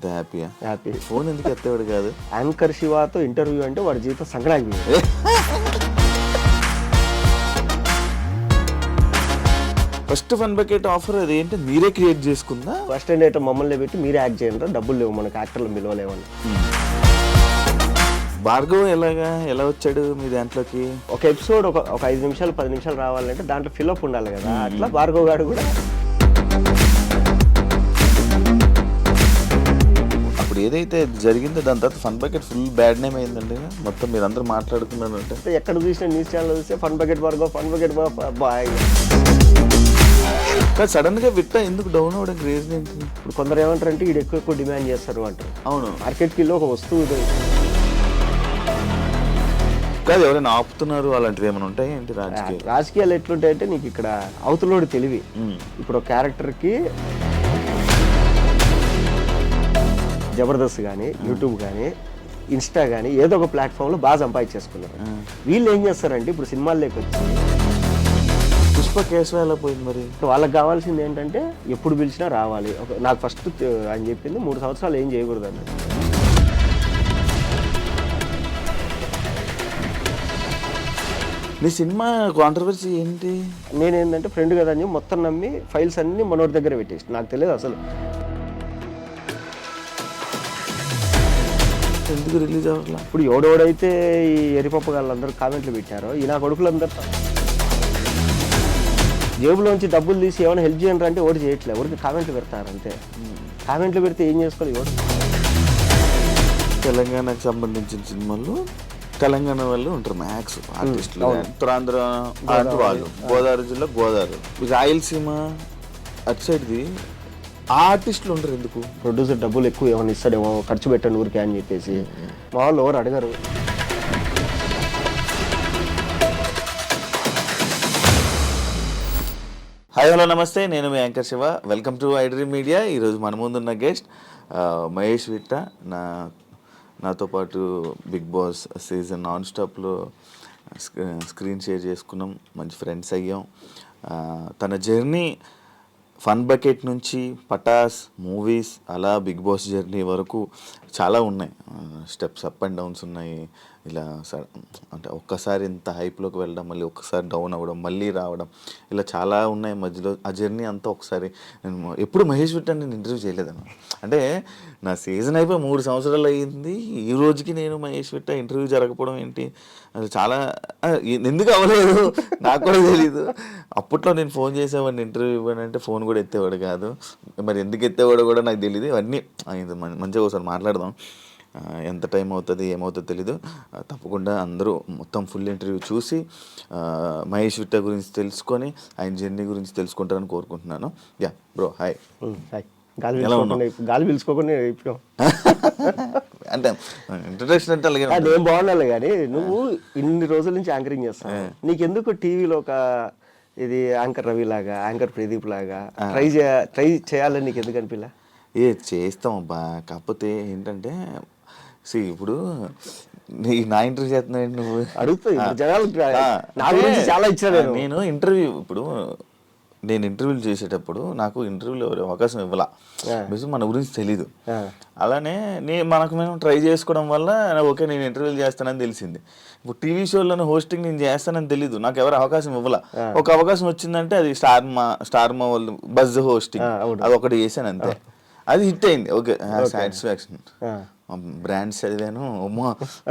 అంత హ్యాపీయా? Happy. Phone ఎందుకు ఎత్తేవాడు కాదు? యాంకర్ శివాతో ఇంటర్వ్యూ అంటే వాడి జీవితం Sankranti. First fun bucket offer అది ఏంటి, మీరే క్రియేట్ చేసుకుందా? ఫస్ట్ ఏంటంటే మమ్మల్ని పెట్టి మీరే యాక్ట్ చేయండి, డబ్బులు లేవు మనకు, యాక్టర్లు పిలవలేమని. భార్గవ్ ఎలా వచ్చాడు మీ దాంట్లోకి? ఒక ఎపిసోడ్ ఒక 5 నిమిషాలు 10 నిమిషాలు రావాలంటే దాంట్లో ఫిల్అప్ ఉండాలి కదా, అట్లా భార్గవ్ గారు కూడా. అప్పుడు ఏదైతే జరిగిందో దాని తర్వాత fun bucket full bad name అయిందండి మొత్తం, మీరు అందరూ మాట్లాడుకున్నారంటే. ఎక్కడ చూసినా న్యూస్ ఛానల్ చూస్తే fun bucket Bhargav, fun bucket boy. కానీ సడన్ గా విట్ట ఎందుకు డౌన్ అవ్వడానికి రీజన్ ఏంటి? ఇప్పుడు కొందరు ఏమంటారంటే ఇది ఎక్కువ డిమాండ్ చేస్తారు అంటారు. అవును, మార్కెట్కి వెళ్ళి ఒక వస్తువు కాదు, ఎవరైనా ఆపుతున్నారు అలాంటివి ఏమైనా ఉంటాయి ఏంటి? రాజకీయాలు ఎట్లుంటాయంటే నీకు ఇక్కడ అవతలోడు తెలివి. ఇప్పుడు ఒక క్యారెక్టర్కి జబర్దస్త్ కానీ, యూట్యూబ్ కానీ, ఇన్స్టా కానీ ఏదో ఒక ప్లాట్ఫామ్లో బాగా సంపాదించేసుకున్నారు. వీళ్ళు ఏం చేస్తారంటే ఇప్పుడు సినిమాల్లోకి వచ్చి పుష్ప కేసు ఎలా పోయింది మరి? వాళ్ళకి కావాల్సింది ఏంటంటే ఎప్పుడు పిలిచినా రావాలి. నాకు ఫస్ట్ అని చెప్పింది 3 సంవత్సరాలు ఏం చేయకూడదు అన్నది. నీ సినిమా కాంట్రవర్సీ ఏంటి? నేనేంటంటే ఫ్రెండ్ కదా అని మొత్తం నమ్మి ఫైల్స్ అన్ని మనోడి దగ్గర పెట్టేసి, నాకు తెలియదు అసలు ఎందుకు రిలీజ్ అవ్వట్లా. ఇప్పుడు ఎవడెవడైతే ఈ ఎరిపప్పు వాళ్ళందరూ కామెంట్లు పెట్టారో ఈ నా కొడుకులందరూ జేబులోంచి డబ్బులు తీసి ఏమైనా హెల్ప్ చేయండి అంటే ఎవరు చేయట్లేదు, ఎవరికి కామెంట్లు పెడతారు అంతే. కామెంట్లు పెడితే ఏం చేసుకోవాలి ఎవరు? తెలంగాణకు సంబంధించిన సినిమాల్లో తెలంగాణ వాళ్ళు ఉంటారు మ్యాక్స్ ఆర్టిస్టులు. ఉత్తరాంధ్ర వాళ్ళు, గోదావరి జిల్లా గోదావరి, రాయలసీమ అటు సైడ్ది ఆ ఆర్టిస్టులు ఉంటారు. ఎందుకు? ప్రొడ్యూసర్ డబ్బులు ఎక్కువ ఏమైనా ఇస్తాడేమో, ఖర్చు పెట్టండి ఊరికే అని చెప్పేసి మా వాళ్ళు ఎవరు అడగరు. హాయ్ హలో నమస్తే, నేను మీ anchor Shiva. Welcome to iDream media. ఈరోజు మన ముందున్న గెస్ట్ మహేష్ విట్ట. నాతో పాటు బిగ్ బాస్ సీజన్ నాన్ స్టాప్లో స్క్రీన్ షేర్ చేసుకున్నాం, మంచి ఫ్రెండ్స్ అయ్యాం. తన జర్నీ ఫన్ బకెట్ నుంచి పటాస్ మూవీస్ అలా బిగ్ బాస్ జర్నీ వరకు చాలా ఉన్నాయి. స్టెప్స్ అప్ అండ్ డౌన్స్ ఉన్నాయి. ఇలా అంటే ఒక్కసారి ఇంత హైప్లోకి వెళ్ళడం, మళ్ళీ ఒక్కసారి డౌన్ అవ్వడం, మళ్ళీ రావడం, ఇలా చాలా ఉన్నాయి మధ్యలో. ఆ జర్నీ అంతా ఒకసారి నేను ఎప్పుడు మహేష్ విట్ట నేను ఇంటర్వ్యూ చేయలేదన్న. అంటే నా సీజన్ అయిపోయి 3 సంవత్సరాలు అయ్యింది, ఈ రోజుకి నేను మహేష్ విట్ట ఇంటర్వ్యూ జరగకపోవడం ఏంటి అది చాలా ఎందుకు అవ్వలేదు నాకు కూడా తెలీదు. అప్పట్లో నేను ఫోన్ చేసేవాడిని ఇంటర్వ్యూ ఇవ్వనంటే ఫోన్ కూడా ఎత్తేవాడు కాదు, మరి ఎందుకు ఎత్తేవాడు కూడా నాకు తెలియదు. ఇవన్నీ మంచిగా ఒకసారి మాట్లాడదాం. ఎంత టైం అవుతుంది ఏమవుతుందో తెలీదు. తప్పకుండా అందరూ మొత్తం ఫుల్ ఇంటర్వ్యూ చూసి మహేష్ విట్ట గురించి తెలుసుకొని ఆయన జర్నీ గురించి తెలుసుకుంటారని కోరుకుంటున్నాను. Yeah bro, hi. గాలి పిలుచుకోకుండా అంటే ఇంట్రడక్షన్ అంటే అలాగే నేను బాగున్నాను. కానీ నువ్వు ఇన్ని రోజుల నుంచి యాంకరింగ్ చేస్తావు, నీకెందుకు టీవీలో ఒక ఇది యాంకర్ రవి లాగా, యాంకర్ ప్రదీప్ లాగా ట్రై చేయాలని నీకు ఎందుకు అనిపిలా? చేస్తాం అబ్బా, కాకపోతే ఏంటంటే ఇప్పుడు నా ఇంటర్వ్యూ చేస్తున్నావు నువ్వు అడుగుతావు జనాలు చాలా ఇచ్చాను నేను ఇంటర్వ్యూ. ఇప్పుడు నేను ఇంటర్వ్యూలు చేసేటప్పుడు నాకు ఇంటర్వ్యూలో అవకాశం ఇవ్వాల, బికాజ్ మన గురించి తెలీదు. అలానే మేము ట్రై చేసుకోవడం వల్ల ఓకే నేను ఇంటర్వ్యూలు చేస్తానని తెలిసింది. ఇప్పుడు టీవీ షోలను హోస్టింగ్ నేను చేస్తానని తెలీదు, నాకు ఎవరు అవకాశం ఇవ్వాల. ఒక అవకాశం వచ్చిందంటే అది స్టార్మా వాళ్ళు బజ్ హోస్టింగ్ అది ఒకటి చేశాను అంతే, అది హిట్ అయింది. Okay, satisfaction. బ్రాండ్స్ చదివాను,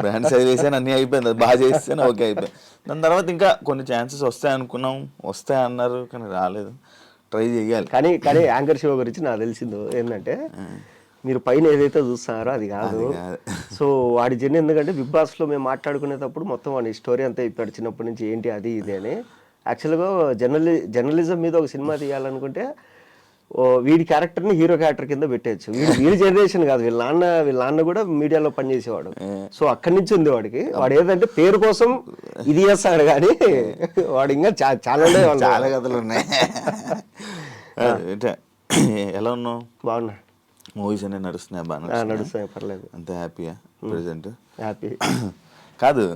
బ్రాండ్స్ చదివేసాను, అన్నీ అయిపోయింది, అది బాగా చేస్తాను, ఓకే అయిపోయింది. దాని తర్వాత ఇంకా కొన్ని ఛాన్సెస్ వస్తాయి అనుకున్నాం, వస్తాయి అన్నారు కానీ రాలేదు. ట్రై చేయాలి. కానీ యాంకర్ షో గురించి నాకు తెలిసిందో ఏంటంటే మీరు పైన ఏదైతే చూస్తున్నారో అది కాదు. సో వాడి జర్నీ, ఎందుకంటే బిగ్ బాస్లో మేము మాట్లాడుకునేటప్పుడు మొత్తం వాడి స్టోరీ అంతా ఇప్పాడు, చిన్నప్పటి నుంచి ఏంటి అది ఇది అని. యాక్చువల్గా జర్నలిజం మీద ఒక సినిమా తీయాలనుకుంటే వీడి క్యారెక్టర్ని హీరో క్యారెక్టర్ కింద పెట్టేయచ్చు. వీడి జనరేషన్ కాదు, వీళ్ళ నాన్న కూడా మీడియాలో పనిచేసేవాడు. సో అక్కడి నుంచి ఉంది వాడికి. వాడు ఏదంటే పేరు కోసం ఇది చేస్తాడు కానీ వాడు ఇంకా చాలా కథలు ఉన్నాయి. ఎలా ఉన్నావు? బాగున్నా. మూవీస్ అన్నీ నడుస్తున్నాయి? బాగా నడుస్తున్నాయి, పర్లేదు. అంత హ్యాపీయా ప్రెసెంట్? హ్యాపీ. కాదు,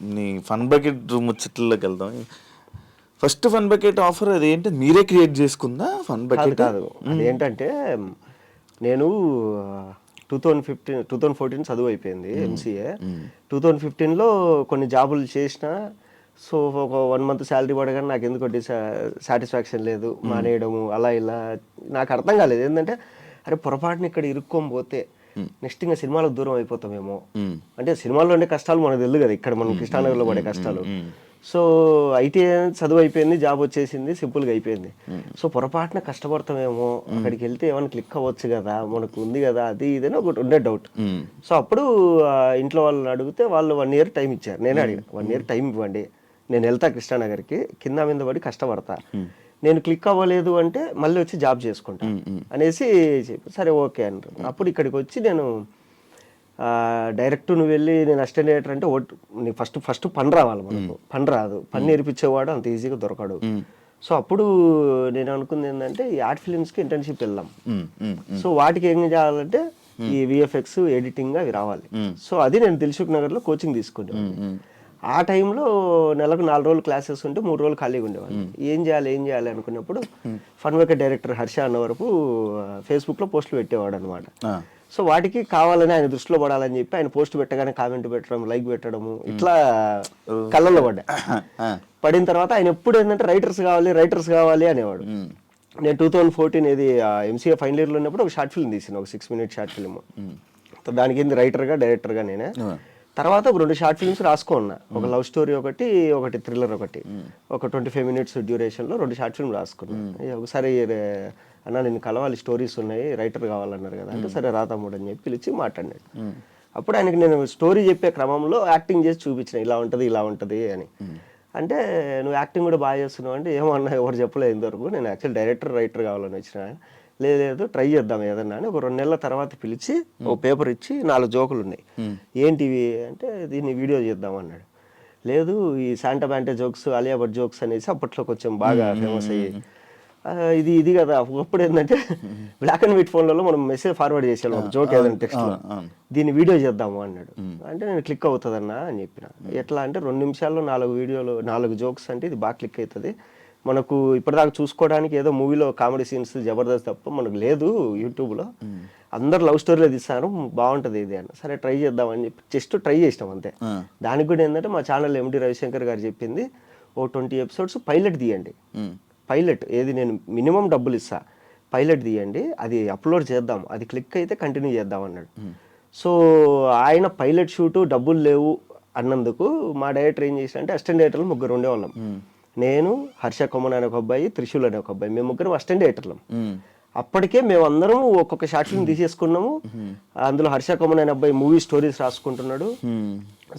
నీ ఫన్ బకెట్ ముచ్చట్లోకి వెళ్దాం. ఫస్ట్ ఫన్ బకెట్ ఆఫర్ అది ఏంటి, మీరే క్రియేట్ చేసుకుందా ఫన్ బకెట్? కాదు, అదేంటంటే నేను 2014 చదువు అయిపోయింది ఎంసీఏ. 2015లో కొన్ని జాబులు చేసిన. సో ఒక 1 month శాలరీ పడగానే నాకు ఎందుకు సాటిస్ఫాక్షన్ లేదు, మానేయడము అలా ఇలా. నాకు అర్థం కాలేదు ఏంటంటే అరే పొరపాటున ఇక్కడ ఇరుక్కొని పోతే నెక్స్ట్ ఇంకా సినిమాలకు దూరం అయిపోతామేమో. అంటే సినిమాల్లో ఉండే కష్టాలు మనకు తెలియదు కదా, ఇక్కడ మనం కృష్ణానగర్లో పడే కష్టాలు. సో ఐటీ చదువు అయిపోయింది, జాబ్ వచ్చేసింది, సింపుల్గా అయిపోయింది. సో పొరపాటున కష్టపడతామేమో, అక్కడికి వెళ్తే ఏమైనా క్లిక్ అవ్వచ్చు కదా, మనకు ఉంది కదా, అది ఇదని ఒకటి ఉండే డౌట్. సో అప్పుడు ఇంట్లో వాళ్ళని అడిగితే వాళ్ళు 1 year టైం ఇచ్చారు. నేనే అడిగాను 1 year టైం ఇవ్వండి, నేను వెళ్తా కృష్ణానగర్కి, కింద మీద పడి కష్టపడతా, నేను క్లిక్ అవ్వలేదు అంటే మళ్ళీ వచ్చి జాబ్ చేసుకుంటా అనేసి చెప్పి సరే ఓకే అంటారు. అప్పుడు ఇక్కడికి వచ్చి నేను డైరెక్ట్ నువ్వు వెళ్ళి నేను అసిస్టెంట్ డైరెక్టర్ అంటే నీకు ఫస్ట్ పని రావాలి, మనకు పని రాదు, పని నేర్పించేవాడు అంత ఈజీగా దొరకడు. సో అప్పుడు నేను అనుకుంది ఏంటంటే ఈ ఆర్ట్ ఫిలిమ్స్కి ఇంటర్న్షిప్ వెళ్దాం. సో వాటికి ఏం చేయాలంటే ఈ విఎఫ్ఎక్స్ ఎడిటింగ్ అవి రావాలి. సో అది నేను దిల్సుఖ్ నగర్లో కోచింగ్ తీసుకునేవాడిని. ఆ టైంలో నెలకు 4 రోజులు క్లాసెస్ ఉంటే 3 రోజులు ఖాళీగా ఉండేవాళ్ళు. ఏం చేయాలి అనుకున్నప్పుడు ఫన్ మేకర్ డైరెక్టర్ హర్ష అన్న వరకు ఫేస్బుక్లో పోస్టులు పెట్టేవాడు అనమాట. సో వాటికి కావాలని ఆయన దృష్టిలో పడాలని చెప్పి ఆయన పోస్ట్ పెట్టగానే కామెంట్ పెట్టడం, లైక్ పెట్టడము, ఇట్లా కళ్ళల్లో పడిన తర్వాత ఆయన ఎప్పుడు ఏంటంటే రైటర్స్ కావాలి అనేవాడు. నేను 2014 ఇది ఎంసీఏ ఫైనల్ ఇయర్లో ఉన్నప్పుడు ఒక షార్ట్ ఫిల్మ్ తీసిన, ఒక 6 minute షార్ట్ ఫిల్మ్. దానికి ఏంది రైటర్గా డైరెక్టర్గా నేనే. తర్వాత ఒక 2 షార్ట్ ఫిల్మ్స్ రాసుకున్నా, ఒక లవ్ స్టోరీ ఒకటి థ్రిల్లర్ ఒక 25 minutes డ్యూరేషన్లో 2 షార్ట్ ఫిల్మ్ రాసుకున్నా. ఒకసారి అన్న నేను కలవాలి, స్టోరీస్ ఉన్నాయి, రైటర్ కావాలన్నారు కదా అంటే సరే రా తమ్ముడు అని చెప్పి పిలిచి మాట్లాడినాడు. అప్పుడు ఆయనకి నేను స్టోరీ చెప్పే క్రమంలో యాక్టింగ్ చేసి చూపించిన, ఇలా ఉంటుంది అని. అంటే నువ్వు యాక్టింగ్ కూడా బాగా చేస్తున్నావు అంటే ఏమన్నా ఎవరు చెప్పలేదు ఇంతవరకు, నేను యాక్చువల్ రైటర్ కావాలని వచ్చిన. లేదు ట్రై చేద్దాం ఏదన్నా అని ఒక 2 నెలల తర్వాత పిలిచి ఒక పేపర్ ఇచ్చి 4 జోకులు ఉన్నాయి, ఏంటివి అంటే దీన్ని వీడియో చేద్దాం అన్నాడు. లేదు ఈ శాంటా బ్యాంటే జోక్స్, అలియా భట్ జోక్స్ అనేసి అప్పట్లో కొంచెం బాగా ఫేమస్ అయ్యి ఇది కదా. ఒకప్పుడు ఏంటంటే బ్లాక్ అండ్ వైట్ ఫోన్లలో మనం మెసేజ్ ఫార్వర్డ్ చేసేవాళ్ళం, ఒక జోక్ ఏదైనా టెక్స్ట్లో, దీన్ని వీడియో చేద్దాము అన్నాడు. అంటే నేను క్లిక్ అవుతుందన్నా అని చెప్పిన. ఎట్లా అంటే 2 నిమిషాల్లో 4 జోక్స్ అంటే ఇది బాగా క్లిక్ అవుతుంది, మనకు ఇప్పటిదాకా చూసుకోవడానికి ఏదో మూవీలో కామెడీ సీన్స్ జబర్దస్త్ తప్ప మనకు లేదు యూట్యూబ్లో, అందరు లవ్ స్టోరీలో తీస్తారు, బాగుంటుంది ఇది అని. సరే ట్రై చేద్దామని చెప్పి జస్ట్ ట్రై చేసినాం అంతే. దానికి కూడా ఏంటంటే మా ఛానల్ ఎండి రవిశంకర్ గారు చెప్పింది ఓ 20 episodes పైలట్ తీయండి. పైలట్ ఏది నేను మినిమం డబ్బులు ఇస్తా, పైలట్ తీయండి, అది అప్లోడ్ చేద్దాం, అది క్లిక్ అయితే కంటిన్యూ చేద్దాం అన్నాడు. సో ఆయన పైలట్ షూటు డబ్బులు లేవు అన్నందుకు మా డైరెక్టర్ ఏం చేసిన అంటే అసిస్టెంట్ డైరెక్టర్లు 3 ఉండేవాళ్ళం. నేను, హర్ష కొమ్మన్ అనే ఒక అబ్బాయి, త్రిశూల్ అనే ఒక అబ్బాయి, మేము 3 అసిస్టెంట్ డైరెక్టర్లం. అప్పటికే మేమందరం ఒక్కొక్క షార్ట్ ఫిల్మ్ తీసేసుకున్నాము. అందులో హర్ష కొమ్మన్ అనే అబ్బాయి మూవీ స్టోరీస్ రాసుకుంటున్నాడు.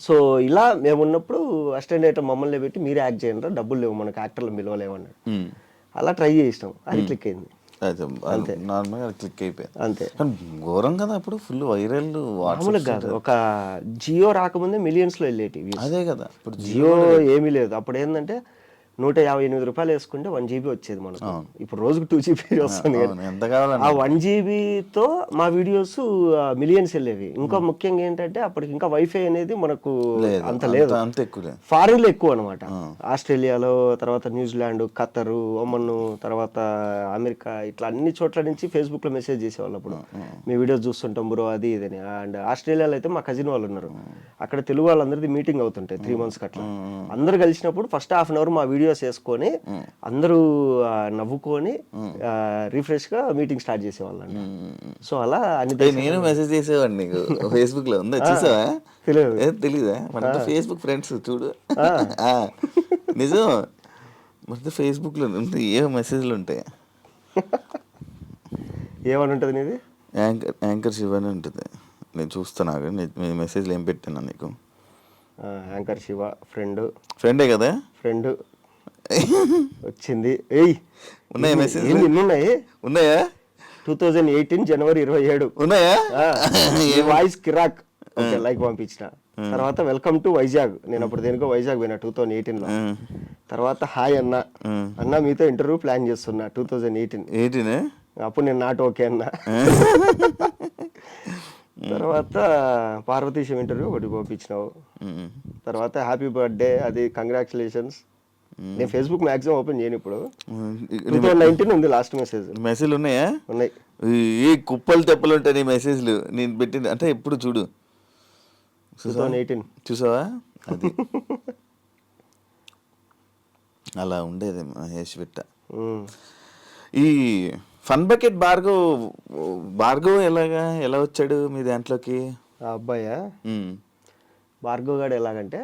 సో ఇలా మేము ఉన్నప్పుడు అసిస్టెంట్ డైరెక్టర్ మమ్మల్ని పెట్టి మీరే యాక్ట్ చేయండి, డబ్బులు లేవు మనకు, యాక్టర్లు పిలవలేమన్నాడు. అలా ట్రై చేసినాం, అది క్లిక్ అయింది. అంతే నార్మల్గా క్లిక్ అయిపోయింది అంతే. ఘోరం కదా అప్పుడు, ఫుల్ వైరల్. మామూలుగా కాదు, ఒక జియో రాకముందే మిలియన్స్లో వెళ్ళేటి. అదే కదా, ఇప్పుడు జియో ఏమీ లేదు. అప్పుడు ఏంటంటే 158 రూపాయలు వేసుకుంటే 1 GB వచ్చేది మనకు. ఇప్పుడు రోజుకు 2 GB వస్తుంది. ఆ 1 GBతో మా వీడియోస్ మిలియన్స్ వెళ్ళేవి. ఇంకా ముఖ్యంగా ఏంటంటే అప్పటికి ఇంకా వైఫై అనేది మనకు అంత లేదు, ఫారిన్ లో ఎక్కువ అనమాట. ఆస్ట్రేలియాలో, తర్వాత న్యూజిలాండ్, ఖతర్, ఒమన్, తర్వాత అమెరికా, ఇట్లా అన్ని చోట్ల నుంచి ఫేస్బుక్ లో మెసేజ్ చేసేవాళ్ళు. అప్పుడు మీ వీడియోస్ చూస్తుంటాం బ్రో అది ఇదని. అండ్ ఆస్ట్రేలియాలో అయితే మా కజిన్ వాళ్ళు ఉన్నారు, అక్కడ తెలుగు వాళ్ళందరిది మీటింగ్ అవుతుంటాయి 3 months అట్లా. అందరు కలిసినప్పుడు ఫస్ట్ హాఫ్ అన్ అవర్ మా వీడియోస్ వేసుకొని అందరూ నవ్వుకొని రిఫ్రెష్ గా మీటింగ్ స్టార్ట్ చేసేవాళ్ళు. సో అలా అన్ని నేను మెసేజ్ చేసేవాడిని నీకు ఫేస్బుక్ లో, ఉందా చూసావా? తెలీదా? మన ఫేస్బుక్ ఫ్రెండ్స్ చూడు, నిజం మన ఫేస్బుక్ లో ఏ మెసేజ్లు ఉంటాయి. ఏమని ఉంటుంది నీది? యాంకర్ శివ అని ఉంటుంది. నేను చూస్తాను, మెసేజ్లు ఏం పెట్టాను నీకు? యాంకర్ శివ ఫ్రెండే కదా, ఫ్రెండ్ వచ్చింది. ఏయ్ ఉన్నాయా మెసేజ్? ఉన్నాయి, ఉన్నాయా? 2018 January 27 ఉన్నాయా? వాయిస్ కిరాక్, లైక్ పంపించిన. తర్వాత వెల్కమ్ టు వైజాగ్, నేను అప్పుడు దేనికో వైజాగ్ పోయినా 2018 లో. తర్వాత హాయ్ అన్న మీతో ఇంటర్వ్యూ ప్లాన్ చేస్తున్నా 2018. అప్పుడు నేను నాట్ ఓకే అన్నా. తర్వాత పార్వతీశం ఇంటర్వ్యూ ఒకటి పంపించినావు. తర్వాత హ్యాపీ బర్త్డే, అది కంగ్రాచులేషన్స్. నేను ఫేస్బుక్ మాక్సిమం ఓపెన్ చేయను ఇప్పుడు. 2019 ఉంది లాస్ట్ మెసేజ్. మెసేజ్ ఉన్నాయి. ఏ కుప్పలు తెప్పలు ఉంటాయి నీ మెసేజ్లు నేను పెట్టింది అంటే ఎప్పుడు చూడు 2018 చూసావా అది అలా ఉండేది మహేష్ విట్ట. ఈ ఫన్ బకెట్ భార్గవ్ ఎలా వచ్చాడు మీ దాంట్లోకి? ఆ అబ్బాయా ఉమ్, భార్గవ్ గాడు ఎలాగంటే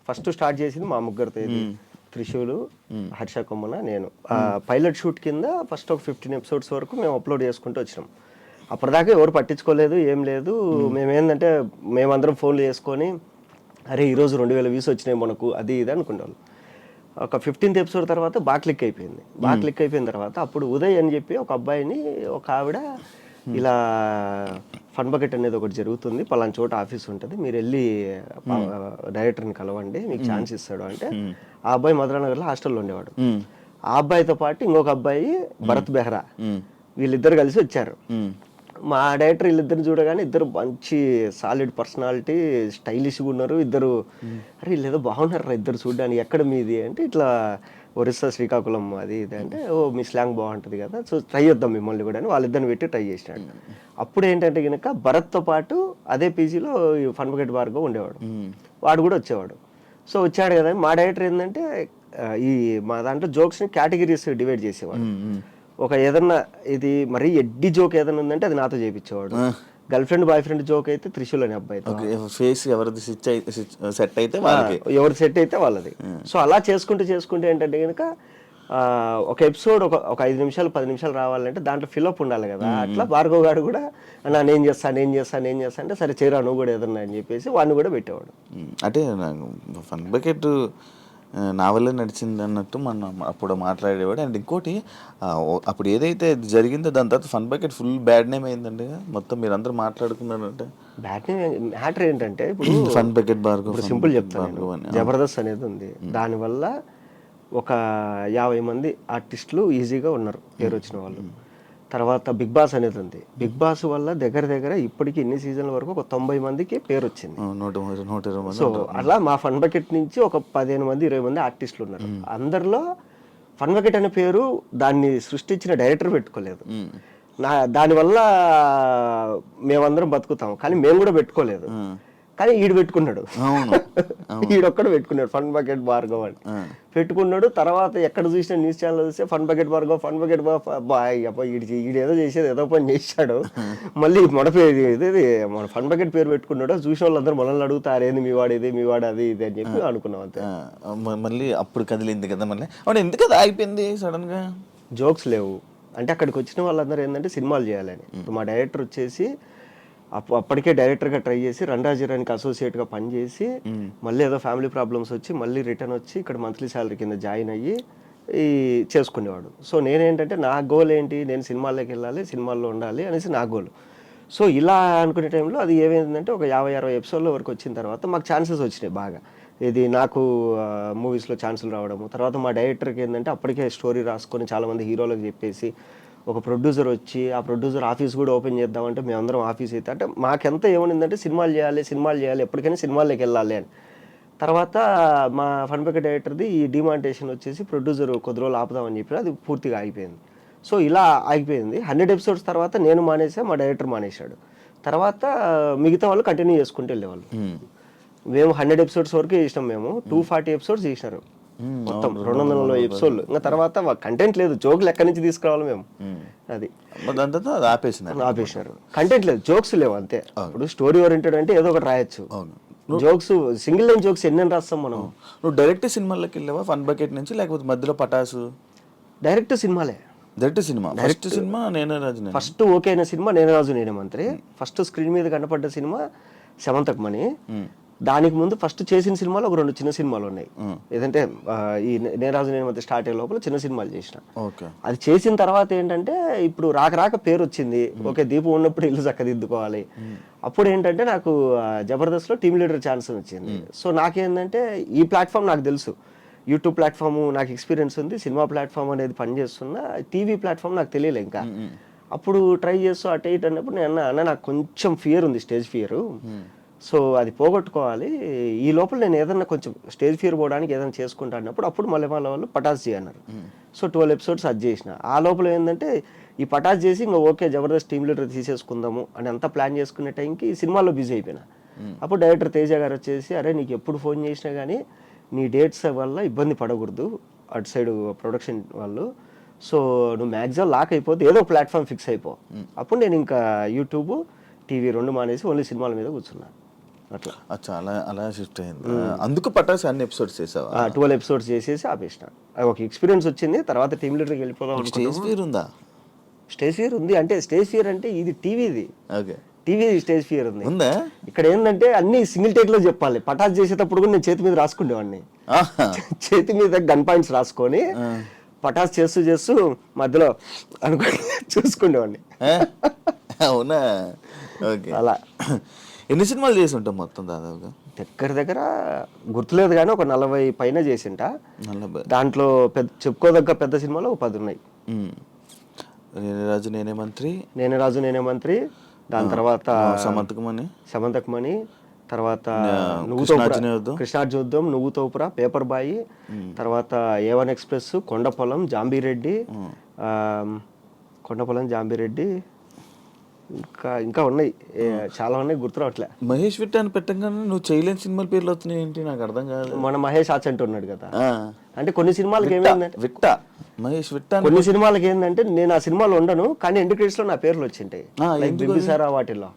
ఫస్ట్ స్టార్ట్ చేసింది మా ముగ్గురితో, ఇది త్రిశూలు, హర్ష కొమ్మన, నేను. పైలట్ షూట్ కింద ఫస్ట్ ఒక 15 ఎపిసోడ్స్ వరకు మేము అప్లోడ్ చేసుకుంటూ వచ్చినాం. అప్పటిదాకా ఎవరు పట్టించుకోలేదు, ఏం లేదు. మేమేందంటే మేమందరం ఫోన్లు చేసుకొని అరే ఈరోజు 2000 వ్యూస్ వచ్చినాయి మనకు, అది ఇది అనుకుంటాం. ఒక 15th ఎపిసోడ్ తర్వాత బాగా క్లిక్ అయిపోయింది. బాగా క్లిక్ అయిపోయిన తర్వాత అప్పుడు ఉదయ్ అని చెప్పి ఒక అబ్బాయిని, ఒక ఆవిడ ఇలా ఫన్ బకెట్ అనేది ఒకటి జరుగుతుంది, పలానా చోట ఆఫీస్ ఉంటుంది, మీరు వెళ్ళి డైరెక్టర్ని కలవండి, మీకు ఛాన్స్ ఇస్తాడు అంటే, ఆ అబ్బాయి మధురానగర్లో హాస్టల్లో ఉండేవాడు. ఆ అబ్బాయితో పాటు ఇంకొక అబ్బాయి భరత్ బెహ్రా, వీళ్ళిద్దరు కలిసి వచ్చారు. మా డైరెక్టర్ వీళ్ళిద్దరిని చూడగానే ఇద్దరు మంచి సాలిడ్ పర్సనాలిటీ, స్టైలిష్గా ఉన్నారు ఇద్దరు. అరే వీళ్ళు ఏదో బాగున్నారు ఇద్దరు చూడడానికి, ఎక్కడ మీది అంటే ఇట్లా ఒరిస్సా శ్రీకాకుళం అది ఇది అంటే, ఓ మీ స్లాంగ్ బాగుంటుంది కదా, సో ట్రై చేద్దాం మిమ్మల్ని కూడా అని వాళ్ళిద్దరిని పెట్టి ట్రై చేసినాడు. అప్పుడు ఏంటంటే కనుక భరత్తో పాటు అదే పీజీలో ఫన్ బకెట్ భార్గవ్ ఉండేవాడు, వాడు కూడా వచ్చేవాడు. సో వచ్చాడు కదా, మా డైరెక్టర్ ఏంటంటే ఈ మా దాంట్లో జోక్స్ని కేటగిరీస్ డివైడ్ చేసేవాడు. ఒక ఏదన్నా ఇది మరీ ఎడ్డి జోక్ ఏదైనా ఉందంటే అది నాతో చేయించేవాడు. Girlfriend boyfriend joke అయితే త్రిశూల్ అనే అబ్బాయితో, ఫేస్ ఎవరిది సెట్ అయితే వాళ్ళకి, ఎవరు సెట్ అయితే వాళ్ళది. సో అలా చేసుకుంటే ఏంటంటే కనుక ఒక ఎపిసోడ్ ఒక 5 నిమిషాలు 10 నిమిషాలు రావాలంటే దాంట్లో ఫిల్అప్ ఉండాలి కదా. అట్లా భార్గవ్ గారు కూడా నేను చేస్తాను అంటే సరే చేయరా నువ్వు కూడా ఏదన్నా అని చెప్పేసి వాడిని కూడా పెట్టేవాడు. అంటే నాకు ఫన్ బకెట్ నా వల్లే నడిచింది అన్నట్టు మనం అప్పుడు మాట్లాడేవాడు. అండ్ ఇంకోటి అప్పుడు ఏదైతే జరిగిందో దాని తర్వాత fun bucket full bad name అయిందండి మొత్తం, మీరు అందరూ మాట్లాడుకున్నారంటే. బ్యాడ్ నేమ్ మ్యాటర్ ఏంటంటే ఇప్పుడు ఫన్ బకెట్ భార్గవ్, సింపుల్ చెప్తాను, జబర్దస్త్ అనేది ఉంది, దానివల్ల ఒక 50 మంది ఆర్టిస్టులు ఈజీగా ఉన్నారు పేరు వచ్చిన వాళ్ళు. తర్వాత బిగ్ బాస్ అనేది ఉంది, బిగ్ బాస్ వల్ల దగ్గర ఇప్పటికి ఇన్ని సీజన్ల వరకు ఒక 90 మందికి పేరు వచ్చింది. 120 సో అలా మా ఫన్ బకెట్ నుంచి ఒక 15 మంది 20 మంది ఆర్టిస్టులు ఉన్నారు. అందరిలో ఫన్ బకెట్ అనే పేరు దాన్ని సృష్టించిన డైరెక్టర్ పెట్టుకోలేదు. దానివల్ల మేమందరం బతుకుతాం, కానీ మేము కూడా పెట్టుకోలేదు. కానీ ఈడు పెట్టుకున్నాడు, ఈడొక్కడు పెట్టుకున్నాడు ఫన్ బకెట్ భార్గవ్ అని పెట్టుకున్నాడు. తర్వాత ఎక్కడ చూసిన న్యూస్ ఛానల్ చూస్తే ఫన్ బకెట్ భార్గవ్ ఈడేదో చేసేది ఏదో పని చేశాడు, మళ్ళీ మన ఫన్ బకెట్ పేరు పెట్టుకున్నాడు. చూసిన వాళ్ళందరూ మనల్ని అడుగుతారు ఏంది మీ వాడు ఇది, మీ వాడు అది ఇది అని చెప్పి అనుకున్నాం అంతే. మళ్ళీ అప్పుడు కదిలింది కదా మళ్ళీ, అవును ఎందుకు అది అయిపోయింది సడన్ గా? జోక్స్ లేవు అంటే అక్కడికి వచ్చిన వాళ్ళందరూ ఏంటంటే సినిమాలు చేయాలని. ఇప్పుడు మా డైరెక్టర్ వచ్చేసి అప్పటికే డైరెక్టర్గా ట్రై చేసి రండాజీరానికి అసోసియేట్గా పనిచేసి మళ్ళీ ఏదో ఫ్యామిలీ ప్రాబ్లమ్స్ వచ్చి మళ్ళీ రిటర్న్ వచ్చి ఇక్కడ మంత్లీ శాలరీ కింద జాయిన్ అయ్యి చేసుకునేవాడు. సో నేనేంటంటే నా గోల్ ఏంటి, నేను సినిమాల్లోకి వెళ్ళాలి, సినిమాల్లో ఉండాలి అనేసి నా గోల్. సో ఇలా అనుకునే టైంలో అది ఏమైందంటే ఒక 50-60 ఎపిసోడ్ల వరకు వచ్చిన తర్వాత మాకు ఛాన్సెస్ వచ్చినాయి బాగా. ఇది నాకు మూవీస్లో ఛాన్సులు రావడము, తర్వాత మా డైరెక్టర్కి ఏంటంటే అప్పటికే స్టోరీ రాసుకొని చాలామంది హీరోలకు చెప్పేసి ఒక ప్రొడ్యూసర్ వచ్చి ఆ ప్రొడ్యూసర్ ఆఫీస్ కూడా ఓపెన్ చేద్దామంటే మేమందరం ఆఫీస్ అయితే అంటే మాకెంత ఏమనిందంటే సినిమాలు చేయాలి ఎప్పటికైనా సినిమాల్లోకి వెళ్ళాలి అని. తర్వాత మా ఫన్ బకెట్ డైరెక్టర్ది ఈ డిమాంటేషన్ వచ్చేసి ప్రొడ్యూసర్ కొద్ది రోజులు ఆపుదామని చెప్పి అది పూర్తిగా ఆగిపోయింది. సో ఇలా ఆగిపోయింది. 100 ఎపిసోడ్స్ తర్వాత నేను మానేసా, మా డైరెక్టర్ మానేశాడు. తర్వాత మిగతా వాళ్ళు కంటిన్యూ చేసుకుంటూ వెళ్ళేవాళ్ళు. మేము 100 ఎపిసోడ్స్ వరకు చేసినాం, మేము 240 ఎపిసోడ్స్ చేసినారు మొత్తం 240 ఎపిసోడ్లు. ఇంకా తర్వాత కంటెంట్ లేదు, జోకులు ఎక్కడి నుంచి తీసుకురావాలి మేము, అది ఆపేసినారు. కంటెంట్ లేదు, జోక్స్ లేవు అంతే. ఇప్పుడు స్టోరీ ఓరియంటెడ్ అంటే ఏదో ఒకటి రాయొచ్చు, జోక్స్ సింగిల్ లైన్ జోక్స్ ఎన్ని రాస్తాం మనం. నువ్వు డైరెక్ట్ సినిమాల్లోకి వెళ్ళావా ఫన్ బకెట్ నుంచి, లేకపోతే మధ్యలో పటాసు? డైరెక్ట్ సినిమాలే. డైరెక్ట్ సినిమా నేనే రాజు. ఫస్ట్ ఓకే అయిన సినిమా నేనే రాజు నేనే మంత్రి. ఫస్ట్ స్క్రీన్ మీద కనపడ్డ సినిమా సెమంతకు మణి. దానికి ముందు ఫస్ట్ చేసిన సినిమాలు ఒక 2 చిన్న సినిమాలు ఉన్నాయి. ఏదంటే ఈ నేరాజు నేను మంత్రి స్టార్ట్ అయ్యే లోపల చిన్న సినిమాలు చేసిన. అది చేసిన తర్వాత ఏంటంటే ఇప్పుడు రాక పేరు వచ్చింది, ఓకే దీపు ఉన్నప్పుడు ఇల్లు చక్కదిద్దుకోవాలి. అప్పుడు ఏంటంటే నాకు జబర్దస్త్లో టీమ్ లీడర్ ఛాన్స్ వచ్చింది. సో నాకేంటంటే ఈ ప్లాట్ఫామ్ నాకు తెలుసు, యూట్యూబ్ ప్లాట్ఫామ్ నాకు ఎక్స్పీరియన్స్ ఉంది, సినిమా ప్లాట్ఫామ్ అనేది పనిచేస్తున్నా, టీవీ ప్లాట్ఫామ్ నాకు తెలియలే ఇంకా. అప్పుడు ట్రై చేస్తూ అటు ఇటు అన్నప్పుడు నేను అన్న నాకు కొంచెం ఫియర్ ఉంది, స్టేజ్ ఫియరు, సో అది పోగొట్టుకోవాలి, ఈ లోపల నేను ఏదన్నా కొంచెం స్టేజ్ ఫియర్ పోవడానికి ఏదైనా చేసుకుంటా అన్నప్పుడు అప్పుడు మల్లెమాల వాళ్ళు పటాస్ చేయన్నారు. సో 12 ఎపిసోడ్స్ అది చేసిన. ఆ లోపల ఏంటంటే ఈ పటాస్ చేసి ఇంకా ఓకే జబర్దస్త్ టీమ్ లీడర్ తీసేసుకుందాము అని అంతా ప్లాన్ చేసుకునే టైంకి ఈ సినిమాలో బిజీ అయిపోయినా. అప్పుడు డైరెక్టర్ తేజ గారు వచ్చేసి అరే నీకు ఎప్పుడు ఫోన్ చేసినా కానీ నీ డేట్స్ వల్ల ఇబ్బంది పడకూడదు అటు సైడ్ ప్రొడక్షన్ వాళ్ళు, సో నువ్వు మ్యాక్సిమం లాక్ అయిపోతే ఏదో ప్లాట్ఫామ్ ఫిక్స్ అయిపో. అప్పుడు నేను ఇంకా యూట్యూబ్ టీవీ 2 మానేసి ఓన్లీ సినిమాల మీద కూర్చున్నాను. అట్లా చాలా అలా షిఫ్ట్ అయింది. అందుకు పటాస్ అన్ని ఎపిసోడ్స్ చేసావా? 12 ఎపిసోడ్స్ చేసేసి ఆపేసిన. అది ఒక ఎక్స్పీరియన్స్ వచ్చింది. తర్వాత టీమ్ లీడర్కి వెళ్ళిపోదాం. స్టేజ్ ఫియర్ ఉందా? స్టేజ్ ఫియర్ ఉంది. అంటే స్టేజ్ ఫియర్ అంటే ఇది టీవీది. ఓకే, టీవీ స్టేజ్ ఫియర్ ఉంది. ఉందా? ఇక్కడ ఏంటంటే అన్ని సింగిల్ టేక్ లో చెప్పాలి. పటాస్ చేసేటప్పుడు కూడా నేను చేతి మీద రాసుకునేవాడిని. చేతి మీద గన్ పాయింట్స్ రాసుకొని పటాస్ చేస్తూ మధ్యలో అనుకుని చూసుకునేవాడిని. అవునా? ఓకే. అలా ఎన్ని సినిమాలు చేసి ఉంటాం మొత్తం దాదాపుగా? దగ్గర గుర్తులేదు కానీ ఒక 40 పైన చేసింట. 40. దాంట్లో చెప్పుకోదగ్గ పెద్ద సినిమాలు ఒక 10 ఉన్నాయి. నేనే రాజు నేనే మంత్రి, నేనే రాజు నేనే మంత్రి, దాని తర్వాత సమంతకమణి, తర్వాత కృష్ణార్జున, నువ్వు తోపురా, పేపర్ బాయి, తర్వాత A1 ఎక్స్ప్రెస్, కొండపొలం, జాంబీరెడ్డి, ఇంకా ఉన్నాయి, చాలా ఉన్నాయి, గుర్తు రావట్లే. మహేష్ విట్ట అని పెట్టగానే నువ్వు చేయలేని సినిమాల పేర్లు వస్తున్నాయి ఏంటి? నాకు అర్థం కాదు. మన మహేష్ ఆచంట ఉన్నాడు కదా, అంటే కొన్ని సినిమాలకి ఏమైందంటే మహేష్ విట్ట, కొన్ని సినిమాలకి ఏంటంటే నేను ఆ సినిమాలో ఉండను కానీ ఎండ్ క్రెడిట్స్ లో నా పేర్లు వచ్చింటాయి. బింబిసారా వాటిల్లో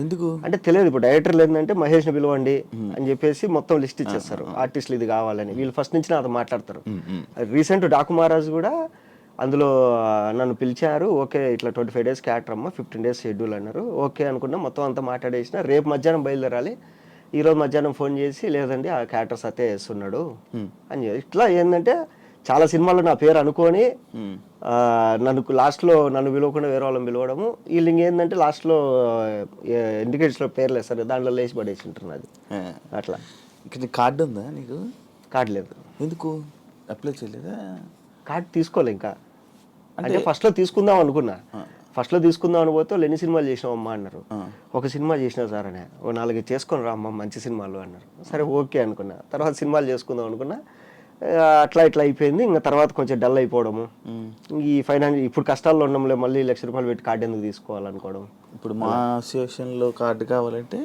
ఎందుకు అంటే తెలియదు. ఇప్పుడు డైరెక్టర్లు ఏంటంటే మహేష్ ని పిలవండి అని చెప్పేసి మొత్తం లిస్ట్ ఇచ్చేస్తారు, ఆర్టిస్టులు ఇది కావాలని. వీళ్ళు ఫస్ట్ నుంచి నాతో మాట్లాడతారు. రీసెంట్ డాకు మహారాజ్ కూడా అందులో నన్ను పిలిచారు. ఓకే ఇట్లా 25 days క్యారెక్టర్ అమ్మ, 15 days షెడ్యూల్ అన్నారు. ఓకే అనుకున్నా, మొత్తం అంతా మాట్లాడేసిన. రేపు మధ్యాహ్నం బయలుదేరాలి. ఈరోజు మధ్యాహ్నం ఫోన్ చేసి లేదండి ఆ క్యారెక్టర్ సత్య వేస్తున్నాడు అని. ఇట్లా ఏంటంటే చాలా సినిమాల్లో నా పేరు అనుకొని నన్ను పిలవకుండా వేరే వాళ్ళని పిలవడము. వీళ్ళు ఇంకేంటంటే లాస్ట్లో ఇండికేటర్స్లో పేర్లు వేస్తారు, దాంట్లో లేచి పడేసి ఉంటుంది అది. అట్లా. కార్డు ఉందా నీకు? కార్డు లేదు. ఎందుకు అప్లై చేయలేదా? కార్డు తీసుకోలే ఇంకా. అంటే ఫస్ట్లో తీసుకుందాం అనుకున్నా. ఫస్ట్లో తీసుకుందాం అని పోతే ఎన్ని సినిమాలు చేసినావు అమ్మా అన్నారు. ఒక సినిమా చేసినా సార్ అని. ఓ 4 చేసుకొని రా అమ్మ మంచి సినిమాలు అన్నారు. సరే ఓకే అనుకున్నా. తర్వాత సినిమాలు చేసుకుందాం అనుకున్నా. అట్లా అయిపోయింది. ఇంకా తర్వాత కొంచెం డల్ అయిపోవడము, ఈ ఫైనాన్స్ ఇప్పుడు కష్టాల్లో ఉండడంలో మళ్ళీ ₹1,00,000 పెట్టి కార్డు ఎందుకు తీసుకోవాలనుకోవడం. ఇప్పుడు మా అసోసియేషన్లో కార్డు కావాలంటే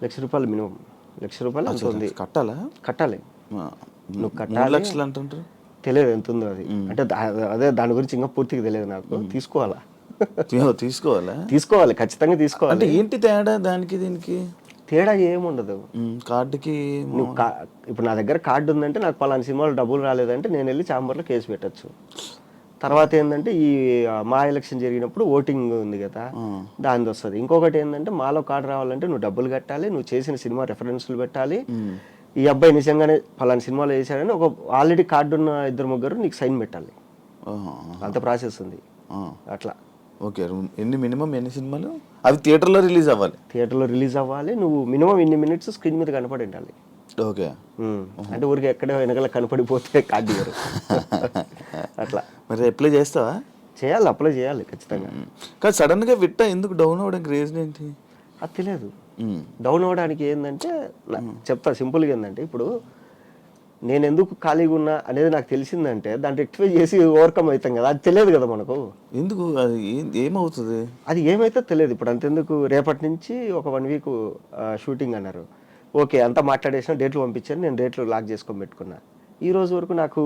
₹1,00,000 మినిమం. ₹1,00,000 అంత ఉంది. కట్టాలి. నువ్వు కట్టాలి. 3 లక్షలు అంటుంటారు, తెలియదు ఎంత ఉందో అది. అంటే అదే దాని గురించి ఇంకా పూర్తిగా తెలియదు నాకు. తీసుకోవాలి ఖచ్చితంగా తీసుకోవాలి. అంటే ఏంటి తేడా దానికి దీనికి? తేడా ఏముండదు. కార్డుకి నువ్వు ఇప్పుడు నా దగ్గర కార్డు ఉందంటే నాకు పలానా సినిమాలో డబ్బులు రాలేదంటే నేను వెళ్ళి ఛాంబర్లో కేసు పెట్టచ్చు. తర్వాత ఏంటంటే ఈ మా ఎలక్షన్ జరిగినప్పుడు ఓటింగ్ ఉంది కదా, దాని వస్తుంది. ఇంకొకటి ఏంటంటే మాలో కార్డు రావాలంటే నువ్వు డబ్బులు కట్టాలి, నువ్వు చేసిన సినిమా రెఫరెన్స్లు పెట్టాలి, ఈ అబ్బాయి నిజంగానే పలానా సినిమాలో వేసాడని ఒక ఆల్రెడీ కార్డు ఉన్న 2-3 నీకు సైన్ పెట్టాలి. అంత ప్రాసెస్ ఉంది. అట్లా. ఓకే. మినిమం ఎన్ని సినిమాలు? అవి థియేటర్లో రిలీజ్ అవ్వాలి. నువ్వు మినిమం ఇన్ని మినిట్స్ స్క్రీన్ మీద కనపడి ఉండాలి. ఓకే. అంటే ఊరికి ఎక్కడ వెనకాల కనపడిపోతే కార్డు ఇవ్వరు. అట్లా. మరి అప్లై చేస్తావా? అప్లై చేయాలి ఖచ్చితంగా. కానీ సడన్గా విట్ట ఎందుకు డౌన్ అవ్వడానికి రీజన్ ఏంటి? అది తెలియదు. డౌన్ అవ్వడానికి ఏంటంటే చెప్తా సింపుల్గా. ఏంటంటే ఇప్పుడు నేను ఎందుకు ఖాళీగా ఉన్నా అనేది నాకు తెలిసిందంటే దాన్ని రెక్టిఫై చేసి ఓవర్కమ్ అవుతాం కదా, అది తెలియదు కదా మనకు. ఎందుకు అది ఏమవుతుంది? అది ఏమైతే తెలియదు. ఇప్పుడు అంతెందుకు రేపటి నుంచి ఒక 1 week షూటింగ్ అన్నారు. ఓకే అంతా మాట్లాడేసిన, డేట్లు పంపించాను, నేను డేట్లు లాక్ చేసుకొని పెట్టుకున్నా. ఈ రోజు వరకు నాకు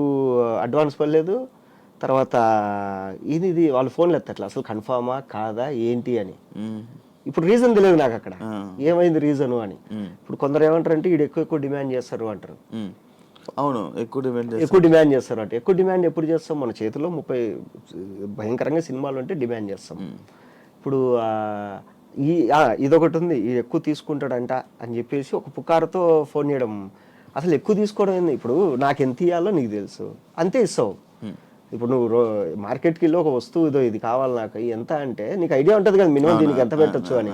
అడ్వాన్స్ పడలేదు. తర్వాత ఇది వాళ్ళు ఫోన్లు ఎత్తట్లా, అసలు కన్ఫామా కాదా ఏంటి అని. ఇప్పుడు రీజన్ తెలియదు నాకు అక్కడ ఏమైంది రీజను అని. ఇప్పుడు కొందరు ఏమంటారు అంటే వీడు ఎక్కువ డిమాండ్ చేస్తారు అంటారు. అవును, ఎక్కువ డిమాండ్ చేస్తారు అంటే. ఎక్కువ డిమాండ్ ఎప్పుడు చేస్తాం? మన చేతిలో 30 భయంకరంగా సినిమాలు అంటే డిమాండ్ చేస్తాం. ఇప్పుడు ఇదొకటి ఉంది, ఇది ఎక్కువ తీసుకుంటాడంట అని చెప్పేసి ఒక పుకారుతో ఫోన్ చేయడం. అసలు ఎక్కువ తీసుకోవడం ఏంది? ఇప్పుడు నాకు ఎంత ఇవ్వాలో నీకు తెలుసు, అంతే ఇస్తావు. ఇప్పుడు నువ్వు మార్కెట్కి వెళ్ళి ఒక వస్తువు ఇది కావాలి నాకు ఎంత అంటే నీకు ఐడియా ఉంటుంది కదా మినిమం దీనికి ఎంత పెట్టచ్చు అని.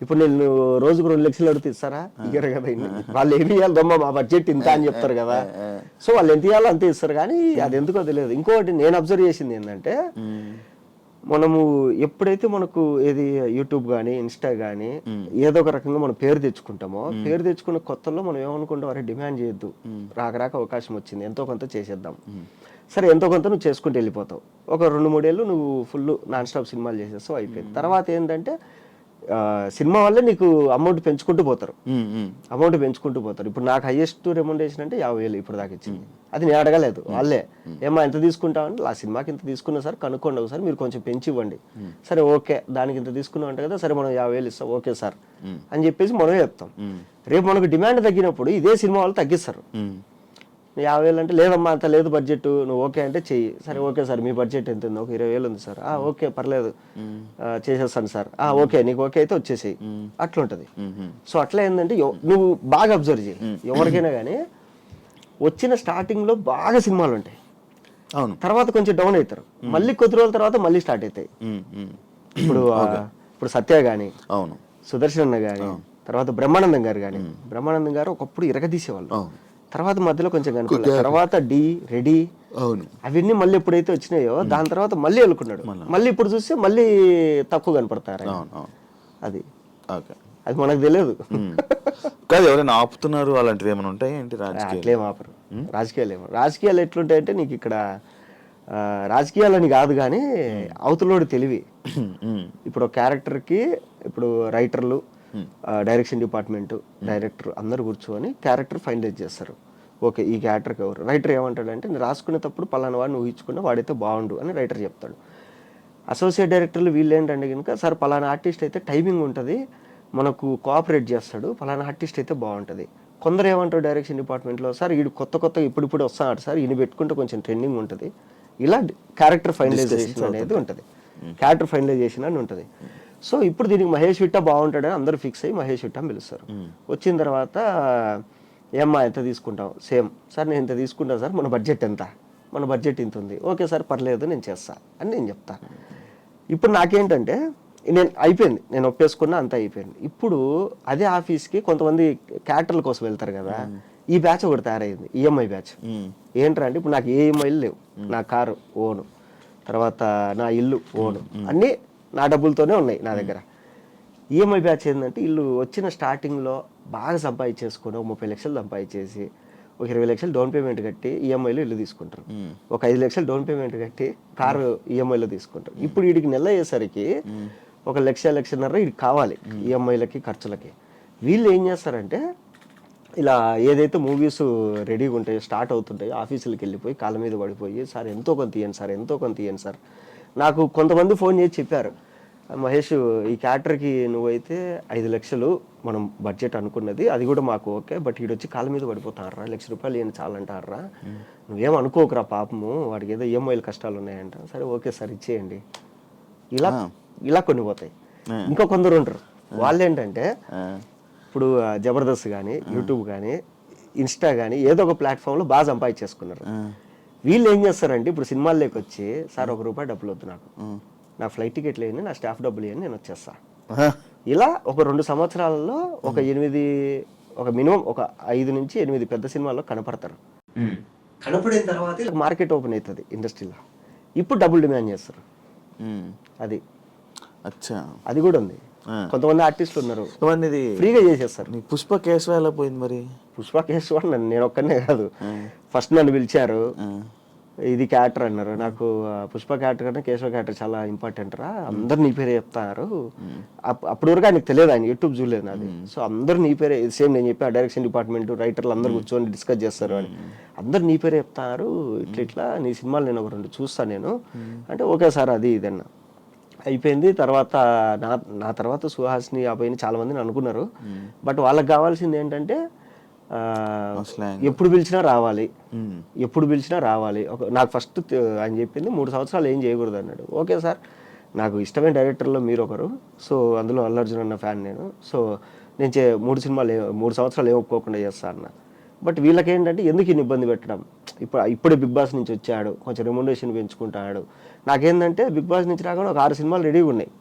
ఇప్పుడు నేను రోజుకు 2 లక్షలు అడిగితే ఇస్తారా? ఇయ్యరు కదా. వాళ్ళు ఏమి ఇవ్వాలి దమ్మ, మా బడ్జెట్ ఇంత అని చెప్తారు కదా. సో వాళ్ళు ఎంత ఇవ్వాలో అంతే ఇస్తారు, కానీ అది ఎందుకో తెలియదు. ఇంకోటి నేను అబ్జర్వ్ చేసింది ఏంటంటే మనము ఎప్పుడైతే మనకు ఏది యూట్యూబ్ కానీ ఇన్స్టా కానీ ఏదో ఒక రకంగా మనం పేరు తెచ్చుకుంటామో, పేరు తెచ్చుకున్న కొత్తలో మనం ఏమనుకుంటాం, అరే డిమాండ్ చేయొద్దు, రాక అవకాశం వచ్చింది ఎంతో కొంత చేసేద్దాం. సరే ఎంతో కొంత నువ్వు చేసుకుంటూ వెళ్ళిపోతావు. ఒక 2-3 ఏళ్ళు నువ్వు ఫుల్ నాన్ స్టాప్ సినిమాలు చేసేస్తావు, అయిపోయింది. తర్వాత ఏంటంటే సినిమా వల్లే నీకు అమౌంట్ పెంచుకుంటూ పోతారు. ఇప్పుడు నాకు హైయెస్ట్ రెమ్యునరేషన్ అంటే 50,000 ఇప్పుడు దాకా ఇచ్చింది. అది నేను అడగలేదు, వాళ్ళే ఏమా ఎంత తీసుకుంటామంటే ఆ సినిమాకి ఇంత తీసుకున్నా సార్, కనుక్కోండి ఒకసారి, మీరు కొంచెం పెంచి ఇవ్వండి. సరే ఓకే, దానికి ఇంత తీసుకున్నాం అంటే కదా, సరే మనం 50,000 ఇస్తాం, ఓకే సార్ అని చెప్పేసి మనమే చెప్తాం. రేపు మనకు డిమాండ్ తగ్గినప్పుడు ఇదే సినిమా వాళ్ళు తగ్గిస్తారు. 50,000 అంటే లేదమ్మా అంత లేదు బడ్జెట్, నువ్వు ఓకే అంటే చెయ్యి. సరే ఓకే సార్, మీ బడ్జెట్ ఎంత ఉంది? ఒక 20,000 ఉంది సార్. ఓకే పర్లేదు చేసేస్తాను సార్. ఓకే నీకు ఓకే అయితే వచ్చేసేయి. అట్లుంటది. సో అట్లా ఏంటంటే నువ్వు బాగా అబ్జర్వ్ చేయి, ఎవరికైనా కానీ వచ్చిన స్టార్టింగ్ లో బాగా సినిమాలు ఉంటాయి, అవును, తర్వాత కొంచెం డౌన్ అవుతారు, మళ్ళీ కొద్ది రోజుల తర్వాత మళ్ళీ స్టార్ట్ అవుతాయి. ఇప్పుడు సత్య గాని, అవును, సుదర్శన్ అన్న గాని, తర్వాత బ్రహ్మానందం గారు కానీ, బ్రహ్మానందం గారు ఒకప్పుడు ఇరగదీసేవాళ్ళు, తర్వాత మధ్యలో కొంచెం కనుకోలేదు, తర్వాత డి రెడీ, అవును, అవన్నీ మళ్ళీ ఎప్పుడైతే వచ్చినాయో దాని తర్వాత మళ్ళీ వెళ్ళుకున్నాడు. మళ్ళీ ఇప్పుడు చూస్తే మళ్ళీ తక్కువ కనపడతారు. అది అది మనకు తెలియదు. కాదు, ఎవరైనా ఆపుతున్నారు అలాంటివి ఏమైనా ఉంటాయి ఏంటి? అట్లేం ఆపరు. రాజకీయాలు ఎట్లుంటాయంటే నీకు ఇక్కడ రాజకీయాలని కాదు కానీ అవతలోడు తెలివి. ఇప్పుడు ఒక క్యారెక్టర్కి ఇప్పుడు రైటర్లు, డైరెక్షన్ డిపార్ట్మెంట్, డైరెక్టర్ అందరు కూర్చొని క్యారెక్టర్ ఫైనలైజ్ చేస్తారు. ఓకే ఈ క్యారెక్టర్కి ఎవరు రైటర్ ఏమంటాడంటే, నేను రాసుకునేటప్పుడు పలానా వాడిని ఊహించుకున్నా, వాడైతే బాగుండు అని రైటర్ చెప్తాడు. అసోసియేట్ డైరెక్టర్లు వీళ్ళు ఏంటంటే కనుక, సార్ పలానా ఆర్టిస్ట్ అయితే టైమింగ్ ఉంటుంది, మనకు కోఆపరేట్ చేస్తాడు, పలానా ఆర్టిస్ట్ అయితే బాగుంటుంది. కొందరు ఏమంటారు డైరెక్షన్ డిపార్ట్మెంట్లో, సార్ వీడు కొత్త ఇప్పుడు వస్తాడు సార్, ఈయన పెట్టుకుంటే కొంచెం ట్రెండింగ్ ఉంటుంది. ఇలా క్యారెక్టర్ ఫైనలైజేషన్ అనేది ఉంటుంది, క్యారెక్టర్ ఫైనలైజేషన్ అని ఉంటుంది. సో ఇప్పుడు దీనికి మహేష్ విట్ట బాగుంటాడని అందరూ ఫిక్స్ అయ్యి మహేష్ విట్ట పిలుస్తారు. వచ్చిన తర్వాత ఏమ్మా ఎంత తీసుకుంటాం? సేమ్ సార్ నేను ఇంత తీసుకుంటాను సార్, మన బడ్జెట్ ఎంత? మన బడ్జెట్ ఇంత ఉంది. ఓకే సార్ పర్లేదు నేను చేస్తా అని నేను చెప్తా. ఇప్పుడు నాకేంటంటే అయిపోయింది, నేను ఒప్పేసుకున్నా, అంతా అయిపోయింది. ఇప్పుడు అదే ఆఫీస్కి కొంతమంది క్యారెక్టర్ల కోసం వెళ్తారు కదా, ఈ బ్యాచ్ ఒకటి తయారైంది, ఈఎంఐ బ్యాచ్. ఏంట్రా అంటే ఇప్పుడు నాకు ఏ ఈఎంఐలు లేవు, నా కారు ఓను, తర్వాత నా ఇల్లు ఓను, అన్నీ నా డబ్బులతోనే ఉన్నాయి నా దగ్గర. ఈఎంఐ బ్యాచ్ ఏంటంటే వీళ్ళు వచ్చిన స్టార్టింగ్లో బాగా సంపాదించేసుకొని ఒక 30 లక్షలు సంపాదించేసి ఒక 20 లక్షలు డౌన్ పేమెంట్ కట్టి ఈఎంఐలో ఇల్లు తీసుకుంటారు, ఒక 5 లక్షలు డౌన్ పేమెంట్ కట్టి కారు ఈఎంఐలో తీసుకుంటారు. ఇప్పుడు వీడికి నెల అయ్యేసరికి 1-1.5 వీడికి కావాలి ఈఎంఐలకి ఖర్చులకి. వీళ్ళు ఏం చేస్తారంటే ఇలా ఏదైతే మూవీస్ రెడీగా ఉంటాయో స్టార్ట్ అవుతుంటాయో ఆఫీసులకు వెళ్ళిపోయి కాళ్ళ మీద పడిపోయి, సార్ ఎంతో కొంత ఇవ్వండి సార్, ఎంతో కొంత ఇవ్వండి సార్. నాకు కొంతమంది ఫోన్ చేసి చెప్పారు, మహేష్ ఈ క్యారెక్టర్కి నువ్వైతే 5 లక్షలు మనం బడ్జెట్ అనుకున్నది, అది కూడా మాకు ఓకే, బట్ వీడు వచ్చి కాళ్ళ మీద పడిపోతారా, ₹1,00,000 ఇవ్వండి చాలంటారా, నువ్వేం అనుకోకురా పాపము, వాడికి ఏదో ఈఎంఐలు కష్టాలు ఉన్నాయంట. సరే ఓకే సార్ ఇచ్చేయండి. ఇలా కొన్ని పోతాయి. ఇంకా కొందరు ఉంటారు, వాళ్ళు ఏంటంటే ఇప్పుడు జబర్దస్త్ కానీ, యూట్యూబ్ కానీ, ఇన్స్టా కానీ ఏదో ఒక ప్లాట్ఫామ్లో బాగా సంపాదించేసుకున్నారు. వీళ్ళు ఏం చేస్తారంటే ఇప్పుడు సినిమాల్లోకి వచ్చి, సార్ ₹1 డబ్బులు వద్దు నాకు, నా ఫ్లైట్ టికెట్లు వేయండి, నా స్టాఫ్ డబ్బులు వేయండి, నేను వచ్చేస్తా. ఇలా ఒక 2 సంవత్సరాలలో ఒక మినిమం ఒక 5 నుంచి 8 పెద్ద సినిమాల్లో కనపడతారు. కనపడిన తర్వాత మార్కెట్ ఓపెన్ అవుతుంది ఇండస్ట్రీలో, ఇప్పుడు డబ్బులు డిమాండ్ చేస్తారు. అది కూడా ఉంది. కొంతమంది ఆర్టిస్టులు ఉన్నారు ఫ్రీగా చేసేస్తారు. పుష్ప కేశవ ఎలా పోయింది మరి? పుష్ప కేశవ నేను ఒక్కనే కాదు, ఫస్ట్ నన్ను పిలిచారు, ఇది క్యారెక్టర్ అన్నారు. నాకు పుష్ప క్యారెక్టర్ కన్నా కేశవ క్యారెక్టర్ చాలా ఇంపార్టెంట్ రా, అందరు నీ పేరే చెప్తారు. అప్పటి వరకు ఆయనకు తెలియదు, ఆయన యూట్యూబ్ చూడలేదు నాది. సో అందరు నీ పేరే, సేమ్ నేను చెప్పి డైరెక్షన్ డిపార్ట్మెంట్ రైటర్లు అందరు కూర్చొని డిస్కస్ చేస్తారు అని, అందరు నీ పేరే చెప్తారు, ఇట్లా నీ సినిమాలు నేను ఒక 2 చూస్తాను నేను అంటే, ఓకే సార్ అది ఇదన్నా అయిపోయింది. తర్వాత నా తర్వాత సుహాస్ని అబ్బాయిని చాలా మందిని అనుకున్నారు, బట్ వాళ్ళకి కావాల్సింది ఏంటంటే ఎప్పుడు పిలిచినా రావాలి, ఎప్పుడు పిలిచినా రావాలి. నాకు ఫస్ట్ ఆయన చెప్పింది 3 సంవత్సరాలు ఏం చేయకూడదు అన్నాడు. ఓకే సార్, నాకు ఇష్టమైన డైరెక్టర్లో మీరు ఒకరు, సో అందులో అల్లు అర్జున్ అన్న ఫ్యాన్ నేను, సో నేను 3 సంవత్సరాలు ఏం ఒప్పుకోకుండా చేస్తా అన్న. బట్ వీళ్ళకేంటంటే ఎందుకు ఇన్ని ఇబ్బంది పెట్టడం, ఇప్పుడే బిగ్ బాస్ నుంచి వచ్చాడు, కొంచెం రెమ్యునరేషన్ పెంచుకుంటాడు. నాకేంటంటే బిగ్ బాస్ నుంచి రాకుండా ఒక 6 సినిమాలు రెడీగా ఉన్నాయి.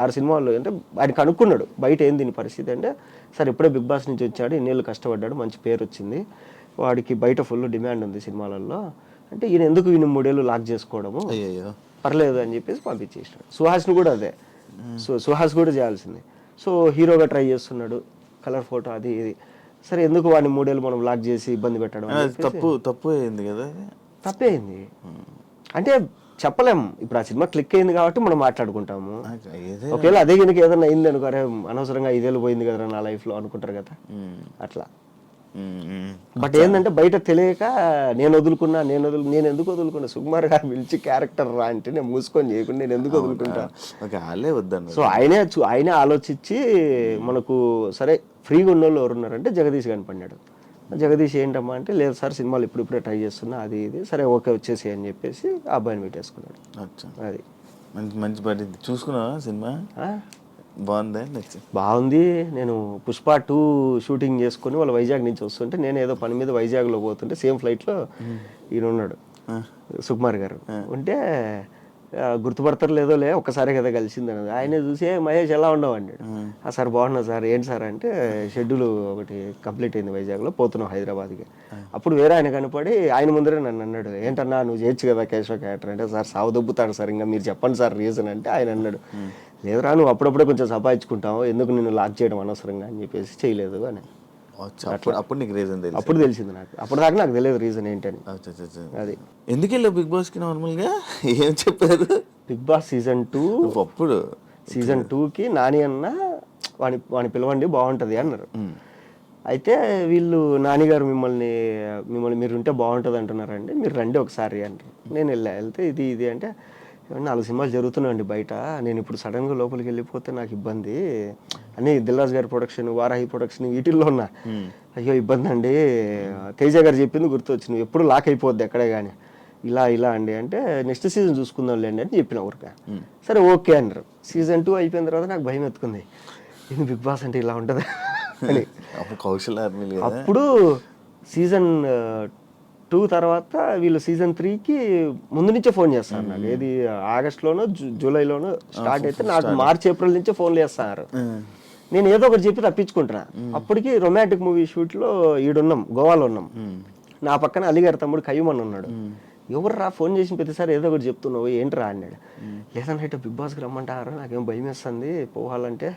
6 సినిమాలు అంటే ఆయన కనుక్కున్నాడు బయట ఏంది దీని పరిస్థితి అంటే, సార్ ఇప్పుడే బిగ్ బాస్ నుంచి వచ్చాడు, ఇన్నేళ్ళు కష్టపడ్డాడు, మంచి పేరు వచ్చింది, వాడికి బయట ఫుల్ డిమాండ్ ఉంది సినిమాలలో అంటే, ఈయన ఎందుకు 3 ఏళ్ళు లాక్ చేసుకోవడము, పర్లేదు అని చెప్పేసి పంపించేసినాడు. సుహాస్ని కూడా అదే, సో సుహాస్ కూడా చేయాల్సింది. సో హీరోగా ట్రై చేస్తున్నాడు, కలర్ ఫోటో అది ఇది, సరే ఎందుకు వాడిని 3 ఏళ్ళు మనం లాక్ చేసి ఇబ్బంది పెట్టడం, తప్పు అయింది కదా. తప్పేంది అంటే చెప్పలేం. ఇప్పుడు ఆ సినిమా క్లిక్ అయింది కాబట్టి మనం మాట్లాడుకుంటాము. ఒకవేళ అదే కనుక ఏదైనా అయింది అనుకో, అరే అనవసరంగా 5 ఏళ్ళు పోయింది కదా నా లైఫ్లో అనుకుంటారు కదా అట్లా. బట్ ఏంటంటే బయట తెలియక నేను ఎందుకు వదులుకున్నా, సుకుమార్ గారు పిలిచి క్యారెక్టర్ రా అంటే నేను మూసుకొని చేయకుండా నేను ఎందుకు వదులుకుంటా. సో ఆయనే ఆలోచించి మనకు సరే ఫ్రీగా ఉన్న వాళ్ళు ఎవరున్నారంటే జగదీష్ కనపడినాడు. జగదీష్ ఏంటమ్మా అంటే లేదు సార్ సినిమాలు ఇప్పుడిప్పుడే ట్రై చేస్తున్నా అది ఇది, సరే ఓకే వచ్చేసి అని చెప్పేసి ఆ అబ్బాయిని పెట్టేసుకున్నాడు. అది మంచి పడింది. చూసుకున్నావా సినిమా? బాగుంది. నేను పుష్ప 2 షూటింగ్ చేసుకుని వాళ్ళు వైజాగ్ నుంచి వస్తుంటే నేను ఏదో పని మీద వైజాగ్లో పోతుంటే సేమ్ ఫ్లైట్లో ఈయన ఉన్నాడు సుకుమార్ గారు ఉంటే గుర్తుపడతారు లేదో ఒక్కసారి కదా కలిసింది అన్నది. ఆయనే చూసి మహేష్ ఎలా ఉండవు అన్నాడు. సార్ బాగున్నా సార్, ఏంటి సార్ అంటే షెడ్యూల్ ఒకటి కంప్లీట్ అయింది వైజాగ్లో, పోతున్నావు హైదరాబాద్కి. అప్పుడు వేరే ఆయన కనపడి ఆయన ముందరే నన్ను అన్నాడు, ఏంటన్నా నువ్వు చేయొచ్చు కదా కేశవ క్యారెక్టర్ అంటే. సార్ సాగు దొబ్బుతాడు సార్, ఇంకా మీరు చెప్పండి సార్ రీజన్ అంటే. ఆయన అన్నాడు లేదురా నువ్వు అప్పుడప్పుడే కొంచెం సంపాదించుకుంటావు, ఎందుకు నిన్ను లాక్ చేయడం అనవసరంగా అని చెప్పేసి చేయలేదు అని. అప్పుడు నీకు రీజన్ తెలియదు? అప్పుడు తెలిసింది నాకు, అప్పుడు దాకా నాకు తెలియదు రీజన్ ఏంటని. అది ఎందుకు వెళ్ళావు బిగ్ బాస్ కి? నార్మల్గా ఏం చెప్పారు? బిగ్ బాస్ సీజన్ 2 అప్పుడు సీజన్ 2కి నాని అన్న వాని పిలవండి బాగుంటుంది అన్నారు. అయితే వీళ్ళు నానిగారు మిమ్మల్ని మీరు ఉంటే బాగుంటుంది అంటున్నారండి, మీరు రండి ఒకసారి అంటారు. నేను వెళ్తే ఇది అంటే 4 సినిమాలు జరుగుతున్నాయండి బయట, నేను ఇప్పుడు సడన్గా లోపలికి వెళ్ళిపోతే నాకు ఇబ్బంది అని దిల్రాజు గారి ప్రొడక్షన్, వారాహి ప్రొడక్షన్ వీటిల్లో ఉన్నా. అయ్యో ఇబ్బంది అండి, తేజ గారు చెప్పింది గుర్తొచ్చి నువ్వు ఎప్పుడు లాక్ అయిపోద్ది ఎక్కడే కానీ, ఇలా అండి అంటే నెక్స్ట్ సీజన్ చూసుకుందాం లేండి అని చెప్పిన ఊరికే. సరే ఓకే అన్నారు. సీజన్ 2 అయిపోయిన తర్వాత నాకు భయం ఎత్తుకుంది, ఇది బిగ్ బాస్ అంటే ఇలా ఉంటుంది అని. అప్పుడు సీజన్ 2 తర్వాత వీళ్ళు సీజన్ 3కి ముందు నుంచే ఫోన్ చేస్తారు నాకు. ఏది ఆగస్టులోనో జూలైలోనో స్టార్ట్ అయితే నాకు మార్చ్ ఏప్రిల్ నుంచే ఫోన్లు చేస్తారు. నేను ఏదో ఒకటి చెప్పి తప్పించుకుంటున్నా. అప్పటికి రొమాంటిక్ మూవీ షూట్లో ఈడున్నాం, గోవాలో ఉన్నాం. నా పక్కన అలీగారి తమ్ముడు కయ్యమని ఉన్నాడు. ఎవర్రా ఫోన్ చేసిన ప్రతిసారి ఏదో ఒకటి చెప్తున్నావు ఏంట్రా అన్నాడు. లేదన్నా ఇట్లా బిగ్ బాస్కి రమ్మంటారు, నాకేం భయం వేస్తుంది పోవాలంటే,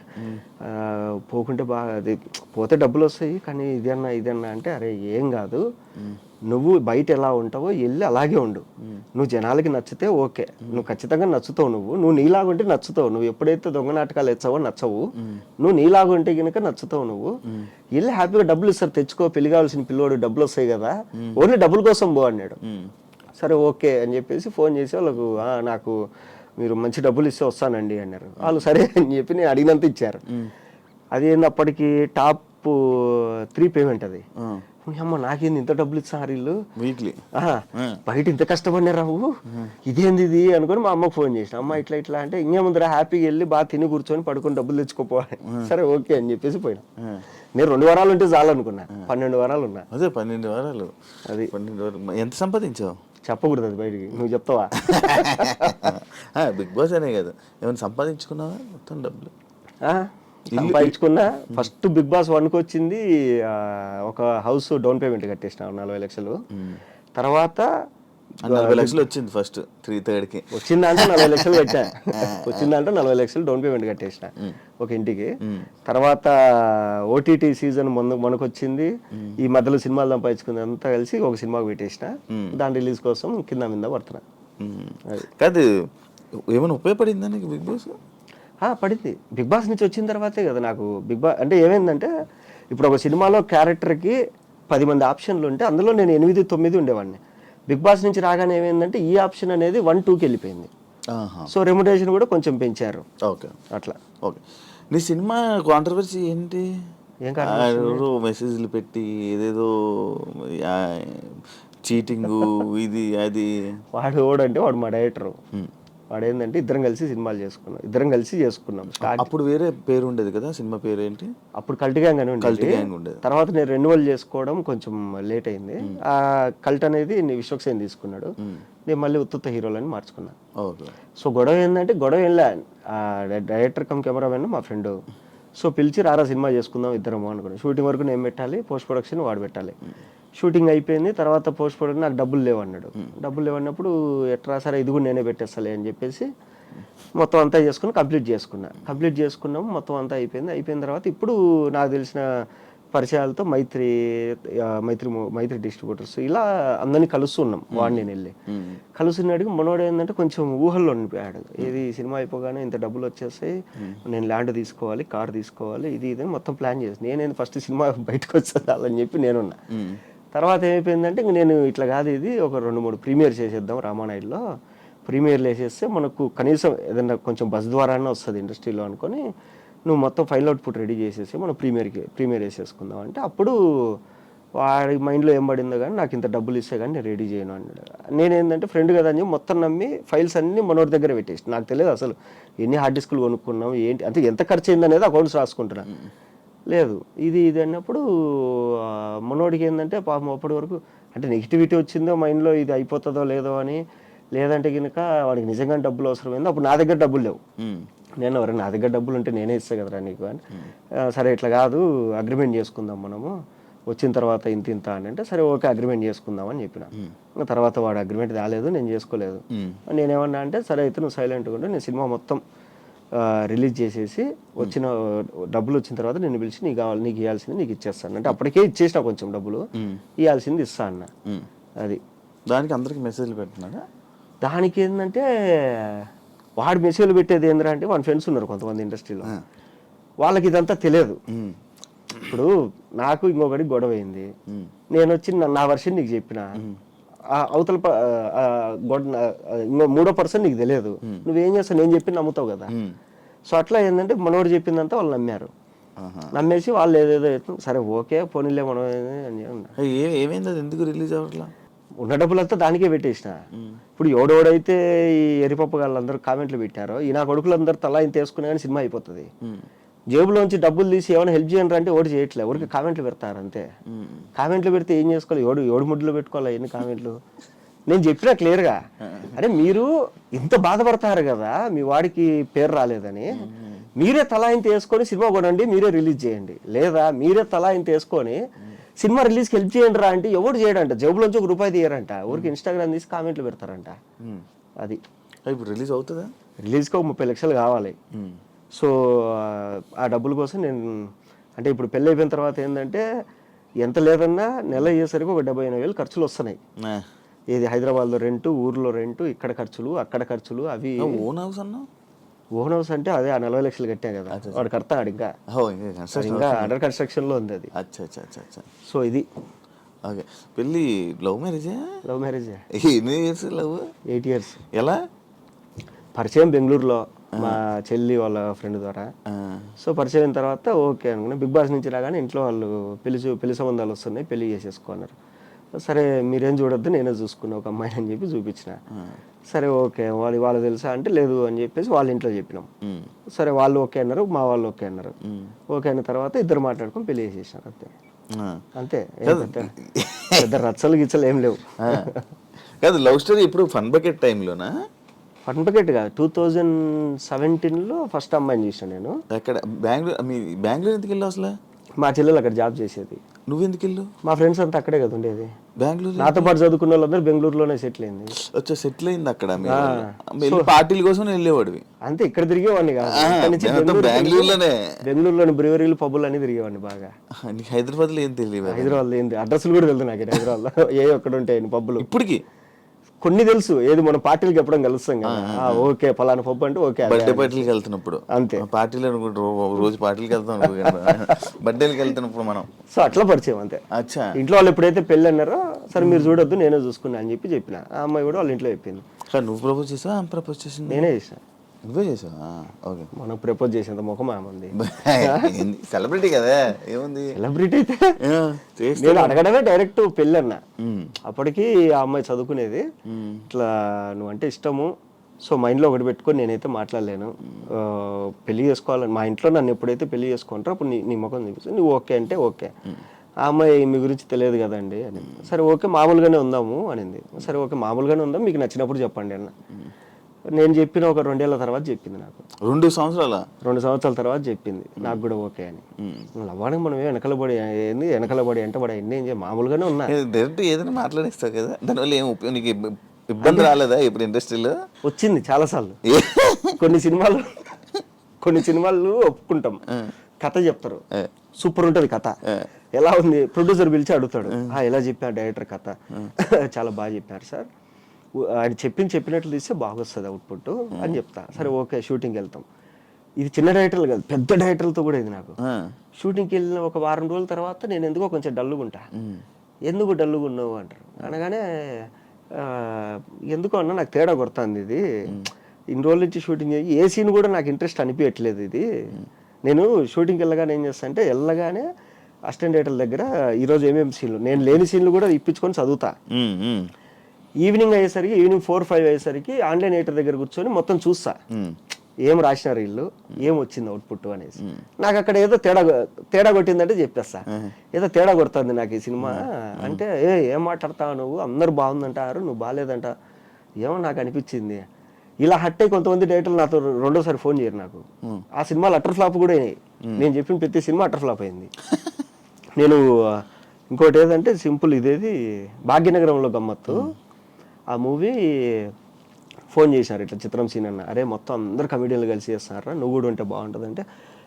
పోకుంటే బాగా అది పోతే డబ్బులు వస్తాయి కానీ ఇదన్నా అంటే అరే ఏం కాదు, నువ్వు బయట ఎలా ఉంటావో వెళ్ళి అలాగే ఉండు, నువ్వు జనాలకి నచ్చితే ఓకే, నువ్వు ఖచ్చితంగా నచ్చుతావు, నువ్వు నీలాగుంటే నచ్చుతావు, నువ్వు ఎప్పుడైతే దొంగ నాటకాలు ఎచ్చావో నచ్చవు, నువ్వు నీలాగుంటే కనుక నచ్చుతావు, నువ్వు వెళ్ళి హ్యాపీగా డబ్బులు ఇస్తారు తెచ్చుకో, పెళ్లి కావాల్సిన పిల్లోడు డబ్బులు వస్తాయి కదా, ఓన్లీ డబ్బుల కోసం పో అన్నాడు. సరే ఓకే అని చెప్పేసి ఫోన్ చేసి వాళ్ళకు నాకు మీరు మంచి డబ్బులు ఇస్తే వస్తానండి అన్నారు. వాళ్ళు సరే అని చెప్పి నేను అడిగినంత ఇచ్చారు. అది ఏంది అప్పటికి టాప్ 3 పేమెంట్ అది. అమ్మ నాకేంది ఇంత డబ్బులు ఇస్తారు వీళ్ళు వీక్లీ, బయట ఇంత కష్టపడినా రావు ఇదేంది ఇది అనుకుని మా అమ్మకు ఫోన్ చేసిన. అమ్మ ఇట్లా అంటే ఇంకేముందిరా హ్యాపీగా వెళ్ళి బాగా తిని కూర్చొని పడుకొని డబ్బులు తెచ్చుకోపోవాలి. సరే ఓకే అని చెప్పేసి పోయినా. నేను 2 వారాలు ఉంటే చాలు అనుకున్నా, 12 వారాలు ఉన్నా. అదే 12 వారాలు. అది 12 వారాలు ఎంత సంపాదించావు? చెప్పకూడదు అది బయటికి, నువ్వు చెప్తావా? బిగ్ బాస్ అనే కదా, ఏమైనా సంపాదించుకున్నావా మొత్తం డబ్బులు? సంపాదించుకున్నా. ఫస్ట్ బిగ్ బాస్ 1కి వచ్చింది ఒక హౌస్ డౌన్ పేమెంట్ కట్టేసిన 40 లక్షలు. తర్వాత 40 లక్షలు వచ్చింది ఫస్ట్ 3/3కి వచ్చిందంటే 40 లక్షలు కట్టా. వచ్చిందంటే 40 లక్షలు డౌన్ పేమెంట్ కట్టేసిన ఒక ఇంటికి. తర్వాత ఓటీటీ సీజన్ మనకు వచ్చింది, ఈ మధ్యలో సినిమాలు సంపాదించుకుంది అంతా కలిసి ఒక సినిమాకి పెట్టేసిన. దాని రిలీజ్ కోసం కింద మీద పడుతున్నా. కాదు ఏమైనా ఉపయోగపడిందా నీకు బిగ్ బాస్? పడింది. బిగ్ బాస్ నుంచి వచ్చిన తర్వాతే కదా నాకు బిగ్ బాస్ అంటే ఏమైందంటే, ఇప్పుడు ఒక సినిమాలో క్యారెక్టర్కి 10 మంది ఆప్షన్లు ఉంటే అందులో నేను 8, 9 ఉండేవాడిని. బిగ్ బాస్ నుంచి రాగానే ఏమైందంటే ఈ ఆప్షన్ అనేది 1, 2కి వెళ్ళిపోయింది. సో రెమ్యునరేషన్ కూడా కొంచెం పెంచారు. ఓకే అట్లా. ఓకే. నీ సినిమా కాంట్రవర్సీ ఏంటి? ఏం కాదు మెసేజ్లు పెట్టి ఏదేదో చీటింగ్ ఇది అది. వాడు మా డైరెక్టర్. వాడు ఏంటంటే ఇద్దరం కలిసి సినిమాలు చేసుకున్నాం. అప్పుడు వేరే పేరు ఉండేది కదా, సినిమా పేరు ఏంటి? అప్పుడు కల్ట్ గ్యాంగ్ అని ఉండేది. తర్వాత నేను రెన్యువల్ చేసుకోవడం కొంచెం లేట్ అయింది. ఆ కల్ట్ అనేది విశ్వక్సేన్ తీసుకున్నాడు, నేను మళ్ళీ ఉత్తుత్త హీరోలని మార్చుకున్నా. సో గొడవ ఏంటంటే డైరెక్టర్ కమ్ కెమెరామెన్ మా ఫ్రెండ్. సో పిలిచి రారా సినిమా చేసుకుందాం ఇద్దరము అనుకున్నాను. షూటింగ్ వరకు నేను పెట్టాలి, పోస్ట్ ప్రొడక్షన్ వాడు పెట్టాలి. షూటింగ్ అయిపోయింది. తర్వాత పోస్ట్ ప్రొడక్షన్ నాకు డబ్బులు లేవన్నాడు. డబ్బులు లేవన్నప్పుడు ఎట్లా సరే ఇది కూడా నేనే పెట్టేస్తాలే అని చెప్పేసి మొత్తం అంతా కంప్లీట్ చేసుకున్నాం. మొత్తం అంతా అయిపోయిన తర్వాత ఇప్పుడు నాకు తెలిసిన పరిచయాలతో మైత్రి డిస్ట్రిబ్యూటర్స్ ఇలా అందరినీ కలుస్తున్నాం వాడిని నేను వెళ్ళి కలుస్తున్నాడికి మనోడు ఏంటంటే కొంచెం ఊహల్లో ఉండిపోయాడు. ఏది సినిమా అయిపోగానే ఇంత డబ్బులు వచ్చేస్తాయి, నేను ల్యాండ్ తీసుకోవాలి, కార్ తీసుకోవాలి, ఇది ఇది అని మొత్తం ప్లాన్ చేసి నేనేది ఫస్ట్ సినిమా బయటకు వచ్చేదాలని చెప్పి నేనున్నా. తర్వాత ఏమైపోయిందంటే ఇంక నేను ఇట్లా కాదు, ఇది ఒక 2-3 ప్రీమియర్ చేసేద్దాం రామానాయుడులో, ప్రీమియర్లు వేసేస్తే మనకు కనీసం ఏదైనా కొంచెం బస్ ద్వారానే వస్తుంది ఇండస్ట్రీలో అనుకొని నువ్వు మొత్తం ఫైల్ అవుట్పుట్ రెడీ చేసేసి మనం ప్రీమియర్ వేసేసుకుందాం అంటే అప్పుడు వాడి మైండ్లో ఏం పడిందో కానీ నాకు ఇంత డబ్బులు ఇస్తే కానీ నేను రెడీ చేయను అన్నాడు. నేనేంటంటే ఫ్రెండ్ కదా అని చెప్పి మొత్తం నమ్మి ఫైల్స్ అన్నీ మనోడి దగ్గర పెట్టేసి, నాకు తెలియదు అసలు ఎన్ని హార్డ్ డిస్కులు కొనుక్కున్నాం ఏంటి అంటే ఎంత ఖర్చు అయింది అనేది అకౌంట్స్ రాసుకుంటున్నా. లేదు ఇది అన్నప్పుడు మనోడికి ఏంటంటే పాపం అప్పటి వరకు అంటే నెగిటివిటీ వచ్చిందో మైండ్లో ఇది అయిపోతుందో లేదో అని, లేదంటే కనుక వాడికి నిజంగా డబ్బులు అవసరమైంది. అప్పుడు నా దగ్గర డబ్బులు లేవు, నేను ఎవరైనా నా దగ్గర డబ్బులు ఉంటే నేనే ఇస్తా కదరా నీకు అని. సరే ఇట్లా కాదు అగ్రిమెంట్ చేసుకుందాం మనము వచ్చిన తర్వాత ఇంత అని అంటే సరే ఓకే అగ్రిమెంట్ చేసుకుందాం అని చెప్పిన. తర్వాత వాడు అగ్రిమెంట్ రాలేదు, నేను చేసుకోలేదు. నేనేమన్నా అంటే సరే అయితే నువ్వు సైలెంట్గా ఉంటే నేను సినిమా మొత్తం రిలీజ్ చేసేసి వచ్చిన డబ్బులు వచ్చిన తర్వాత నేను పిలిచి నీకు ఇవ్వాల్సింది నీకు ఇచ్చేస్తాను అంటే అప్పటికే ఇచ్చేసిన కొంచెం డబ్బులు, ఇవ్వాల్సింది ఇస్తా అన్న. అది దానికి అందరికి మెసేజ్లు పెడుతున్నారా? దానికి ఏంటంటే వాడు మెసేజ్లు పెట్టేది ఏంద్రా అంటే వాడి ఫ్రెండ్స్ ఉన్నారు కొంతమంది ఇండస్ట్రీలో, వాళ్ళకి ఇదంతా తెలియదు. ఇప్పుడు నాకు ఇంకొకటి గొడవ అయింది, నేను వచ్చి నా వర్షన్ నీకు చెప్పిన, అవతల ఇంకో 3వ పర్సన్ నీకు తెలియదు, నువ్వేం చేస్తావు నేను చెప్పి నమ్ముతావు కదా. సో అట్లా ఏంటంటే మనోడు చెప్పిందంతా వాళ్ళు నమ్మారు, నమ్మేసి వాళ్ళు ఏదేదో సరే ఓకే పోనీలే మనం ఏమైంది, అది ఎందుకు రిలీజ్ అవ్వట్లా? ఉన్న డబ్బులంతా దానికే పెట్టేసిన. ఇప్పుడు ఎవడెవడైతే ఈ ఎరిపప్పు వాళ్ళందరూ కామెంట్లు పెట్టారో ఈ నా కొడుకులందరూ తలా ఇంత వేసుకునే కానీ సినిమా అయిపోతుంది. జేబులోంచి డబ్బులు తీసి ఏమైనా హెల్ప్ చేయండి అంటే ఓడి చేయట్లేదు, ఊరికి కామెంట్లు పెడతారు అంతే. కామెంట్లు పెడితే ఏం చేసుకోవాలి, ఏడు ముడ్లు పెట్టుకోవాలి ఎన్ని కామెంట్లు. నేను చెప్పినా క్లియర్గా, అరే మీరు ఇంత బాధపడతారు కదా మీ వాడికి పేరు రాలేదని, మీరే తలా ఇంత వేసుకొని సినిమా కొనండి, మీరే రిలీజ్ చేయండి, లేదా మీరే తలా ఇంత వేసుకొని సినిమా రిలీజ్కి హెల్ప్ చేయండి రా అంటే ఎవడు చేయడంట, జేబులోంచి ₹1 తీయరంట, ఊరికి ఇన్స్టాగ్రామ్ తీసి కామెంట్లు పెడతారంట. అది ఇప్పుడు రిలీజ్ అవుతుందా? రిలీజ్కి ఒక 30 లక్షలు కావాలి. సో ఆ డబ్బుల కోసం నేను అంటే ఇప్పుడు పెళ్ళి అయిపోయిన తర్వాత ఏంటంటే ఎంత లేదన్నా నెల అయ్యేసరికి ఒక 70,000 ఖర్చులు వస్తున్నాయి. ఏది హైదరాబాద్లో రెంటు, ఊర్లో రెంటు, ఇక్కడ ఖర్చులు అక్కడ ఖర్చులు అవి. ఓన్ హౌస్ అన్నా? ఓన్ హౌస్ అంటే అదే 40 లక్షలు కట్టాం కదా, వాడు కడతాడు ఇంకా అండర్ కన్స్ట్రక్షన్ లో ఉంది అది. సో ఇది ఓకే. పెళ్ళి లవ్ మ్యారేజా? లవ్ మ్యారేజే. ఎన్ని ఇయర్స్ లవ్? 8 years. ఎలా పరిచయం? బెంగళూరులో మా చెల్లి వాళ్ళ ఫ్రెండ్ ద్వారా. సో పరిచయం అయిన తర్వాత ఓకే అనుకున్నా. బిగ్ బాస్ నుంచి రాగానే ఇంట్లో వాళ్ళు పెళ్లి సంబంధాలు వస్తున్నాయి, పెళ్లి చేసేసుకున్నారు. సరే మీరేం చూడొద్దు నేనే చూసుకున్నా ఒక అమ్మాయిని అని చెప్పి చూపించిన. సరే ఓకే వాళ్ళు తెలుసా అంటే లేదు అని చెప్పేసి వాళ్ళ ఇంట్లో చెప్పినాం. సరే వాళ్ళు ఓకే అన్నారు, మా వాళ్ళు ఓకే అన్నారు. ఓకే అయిన తర్వాత ఇద్దరు మాట్లాడుకొని పెళ్లి చేసేసినారు అంతే. అంతే, పెద్ద రచ్చలు గిచ్చలు ఏం లేవు. కాదు లవ్ స్టోరీ ఇప్పుడు ఫన్ బకెట్ టైంలోనా? ఫన్ బకెట్ కాదు, 2017లో ఫస్ట్ అమ్మాయిని చూసాను నేను. అక్కడ బెంగళూరు ఎందుకు వెళ్ళావు అసలు? మా చెల్లెలు అక్కడ జాబ్ చేసేది. నువ్వెందుకు వెళ్ళు? మా ఫ్రెండ్స్ అంతా అక్కడే కదా ఉండేది. బెంగళూరు నాతో పాటు చదువుకున్న వాళ్ళందరూ బెంగళూరులోనే సెటిల్ అయింది. సెటిల్ అయింది అక్కడ. పార్టీల కోసం వెళ్ళేవాడివి అంతే, ఇక్కడ తిరిగేవాడిని కాదు. బెంగళూరులోని బ్రివరీలు పబ్బులు అని తిరిగేవాడిని బాగా. హైదరాబాద్ లో ఏం తెలియదు? హైదరాబాద్ ఏంది అడ్రస్లు కూడా తెలుసు నాకు. హైదరాబాద్ లో ఏ ఒక్కడ ఉంటాయి పబ్బులు ఇప్పటికి కొన్ని తెలుసు. ఏది మన పార్టీలకి ఎప్పుడో కలుస్తాం కదా, ఓకే ఫలానా పప్పు అంటే ఓకే. బర్త్డే పార్టీలకి వెళ్తున్నప్పుడు అంతే, పార్టీలు రోజు పార్టీలకి వెళ్తాం, బర్త్డేలకి వెళ్తున్నప్పుడు మనం. సో అట్లా పరిచయం అంతే. అచ్చా. ఇంట్లో వాళ్ళు ఎప్పుడైతే పెళ్ళి అన్నారో సరే మీరు చూడొద్దు నేనే చూసుకున్నా అని చెప్పిన. ఆ అమ్మాయి కూడా వాళ్ళ ఇంట్లో చెప్పింది. నువ్వు ప్రపోజ్ చేసావా? ప్రపోజ్ చేసింది నేనే చేసా. నువ్వే చేసావా? ఓకే. మనం ప్రపోజ్ చేసేంత ముఖం ఏమంది, సెలబ్రిటీ కదా, ఏముంది సెలబ్రిటీ అయితే. నేను అడగడమే డైరెక్ట్ పెళ్ళి అన్నా. అప్పటికి ఆ అమ్మాయి చదువుకునేది. ఇట్లా నువ్వంటే ఇష్టము, సో మైండ్లో ఒకటి పెట్టుకొని నేనైతే మాట్లాడలేను, పెళ్లి చేసుకోవాలని మా ఇంట్లో నన్ను ఎప్పుడైతే పెళ్లి చేసుకుంటారో అప్పుడు నీ ముఖం చూపిస్తే నువ్వు ఓకే అంటే ఓకే. ఆ అమ్మాయి మీ గురించి తెలియదు కదండి అని. సరే ఓకే మామూలుగానే ఉందాము అనింది. సరే ఓకే మామూలుగానే ఉందాం, మీకు నచ్చినప్పుడు చెప్పండి అన్న. నేను చెప్పిన ఒక 2 ఏళ్ల తర్వాత చెప్పింది నాకు. 2 సంవత్సరాల తర్వాత చెప్పింది నాకు కూడా ఓకే అని. లవ్వానికి మనం వెనకలబడి వెంటబడి ఎన్ని ఏం మామూలుగానే ఉన్నా. డైరెక్ట్ ఏదైనా మాట్లాడేస్తావు కదా, దానివల్ల ఏం ఉపయోగం? ఇబ్బంది రాలేదా ఇప్పుడు ఇండస్ట్రీలో? వచ్చింది చాలాసార్లు. కొన్ని సినిమాలు ఒప్పుకుంటాం, కథ చెప్తారు, సూపర్ ఉంటుంది కథ. ఎలా ఉంది ప్రొడ్యూసర్ పిలిచి అడుగుతాడు, ఎలా చెప్పారు డైరెక్టర్ కథ? చాలా బాగా చెప్పారు సార్, ఆయన చెప్పినట్లు తీస్తే బాగా వస్తుంది అవుట్పుట్ అని చెప్తా. సరే ఓకే షూటింగ్కి వెళ్తాం. ఇది చిన్న డైరెక్టర్లు కాదు, పెద్ద డైరెక్టర్లతో కూడా ఇది నాకు. షూటింగ్కి వెళ్ళిన ఒక వారం రోజుల తర్వాత నేను ఎందుకో కొంచెం డల్లుగా ఉంటా. ఎందుకు డల్లుగా ఉన్నావు అంటారు. అనగానే ఎందుకో అన్నా నాకు తేడా కొడుతుంది, ఇది ఇన్ని రోజుల నుంచి షూటింగ్ చేయి ఏ సీన్ కూడా నాకు ఇంట్రెస్ట్ అనిపించట్లేదు. ఇది నేను షూటింగ్కి వెళ్ళగానే ఏం చేస్తా అంటే వెళ్ళగానే అసిస్టెంట్ డైరెక్టర్ దగ్గర ఈరోజు ఏమేమి సీన్లు, నేను లేని సీన్లు కూడా ఇప్పించుకొని చదువుతా. ఈవినింగ్ అయ్యేసరికి, ఈవినింగ్ 4-5 అయ్యేసరికి ఆన్లైన్ ఎడిటర్ దగ్గర కూర్చొని మొత్తం చూస్తా, ఏం రాసినారు వీళ్ళు, ఏం వచ్చింది అవుట్పుట్ అనేసి. నాకు అక్కడ ఏదో తేడా కొట్టిందంటే చెప్పేస్తా, ఏదో తేడా కొడుతుంది నాకు ఈ సినిమా అంటే, ఏం మాట్లాడతావు నువ్వు, అందరు బాగుందంటారు, నువ్వు బాగాలేదంట, ఏమో నాకు అనిపించింది. ఇలా హట్టే కొంతమంది డైరెక్టర్లు నాతో రెండోసారి ఫోన్ చేయరు నాకు. ఆ సినిమాలు అటర్ ఫ్లాప్ కూడా అయినాయి. నేను చెప్పిన ప్రతి సినిమా అటర్ ఫ్లాప్ అయింది. నేను ఇంకోటి ఏదంటే సింపుల్, ఇదేది భాగ్యనగరంలో గమ్మత్తు, ఆ మూవీ ఫోన్ చేశారు ఇట్లా చిత్రం సీన్ అన్న, అరే మొత్తం అందరు కమెడియన్లు కలిసి చేస్తున్నారా, నువ్వు కూడా ఉంటే బాగుంటుంది అంటే,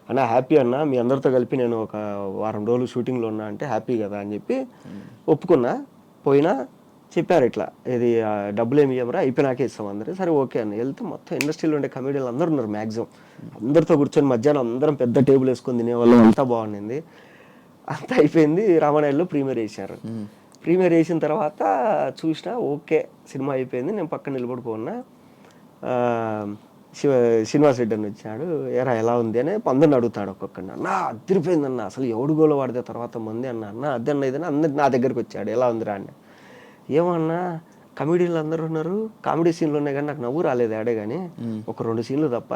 అన్న హ్యాపీ అన్న, మీ అందరితో కలిపి నేను ఒక వారం రోజులు షూటింగ్లో ఉన్నా అంటే హ్యాపీ కదా అని చెప్పి ఒప్పుకున్నా. పోయినా చెప్పారు ఇట్లా, ఇది డబ్బులు ఏమి ఇవ్వరా, అయిపోయినాకే ఇస్తాం అందరూ. సరే ఓకే అన్న. వెళ్తే మొత్తం ఇండస్ట్రీలో ఉండే కమెడియన్లు అందరూ ఉన్నారు మ్యాక్సిమం. అందరితో కూర్చొని మధ్యాహ్నం అందరం పెద్ద టేబుల్ వేసుకొని తినేవాళ్ళు, అంతా బాగుండింది. అంతా అయిపోయింది. రామానాయుడులో ప్రీమియర్ వేసారు. ప్రీమియర్ వేసిన తర్వాత చూసినా ఓకే సినిమా అయిపోయింది. నేను పక్కన నిలబడిపోన్నా. శ్రీనివాస్ రెడ్డి అని వచ్చాడు, ఎలా ఉంది అని అందరిని అడుగుతాడు ఒక్కొక్కడిని. అన్న అదిరిపోయింది అన్న, అసలు ఎవడు గోలో వాడితే తర్వాత మంది అన్న అదే అన్న ఇదని అందరు నా దగ్గరికి వచ్చాడు, ఎలా ఉందిరా అన్న. ఏమన్నా కమెడీలు అందరూ ఉన్నారు, కామెడీ సీన్లు ఉన్నాయి కానీ నాకు నవ్వు రాలేదు ఆడే కానీ, ఒక 2 సీన్లు తప్ప.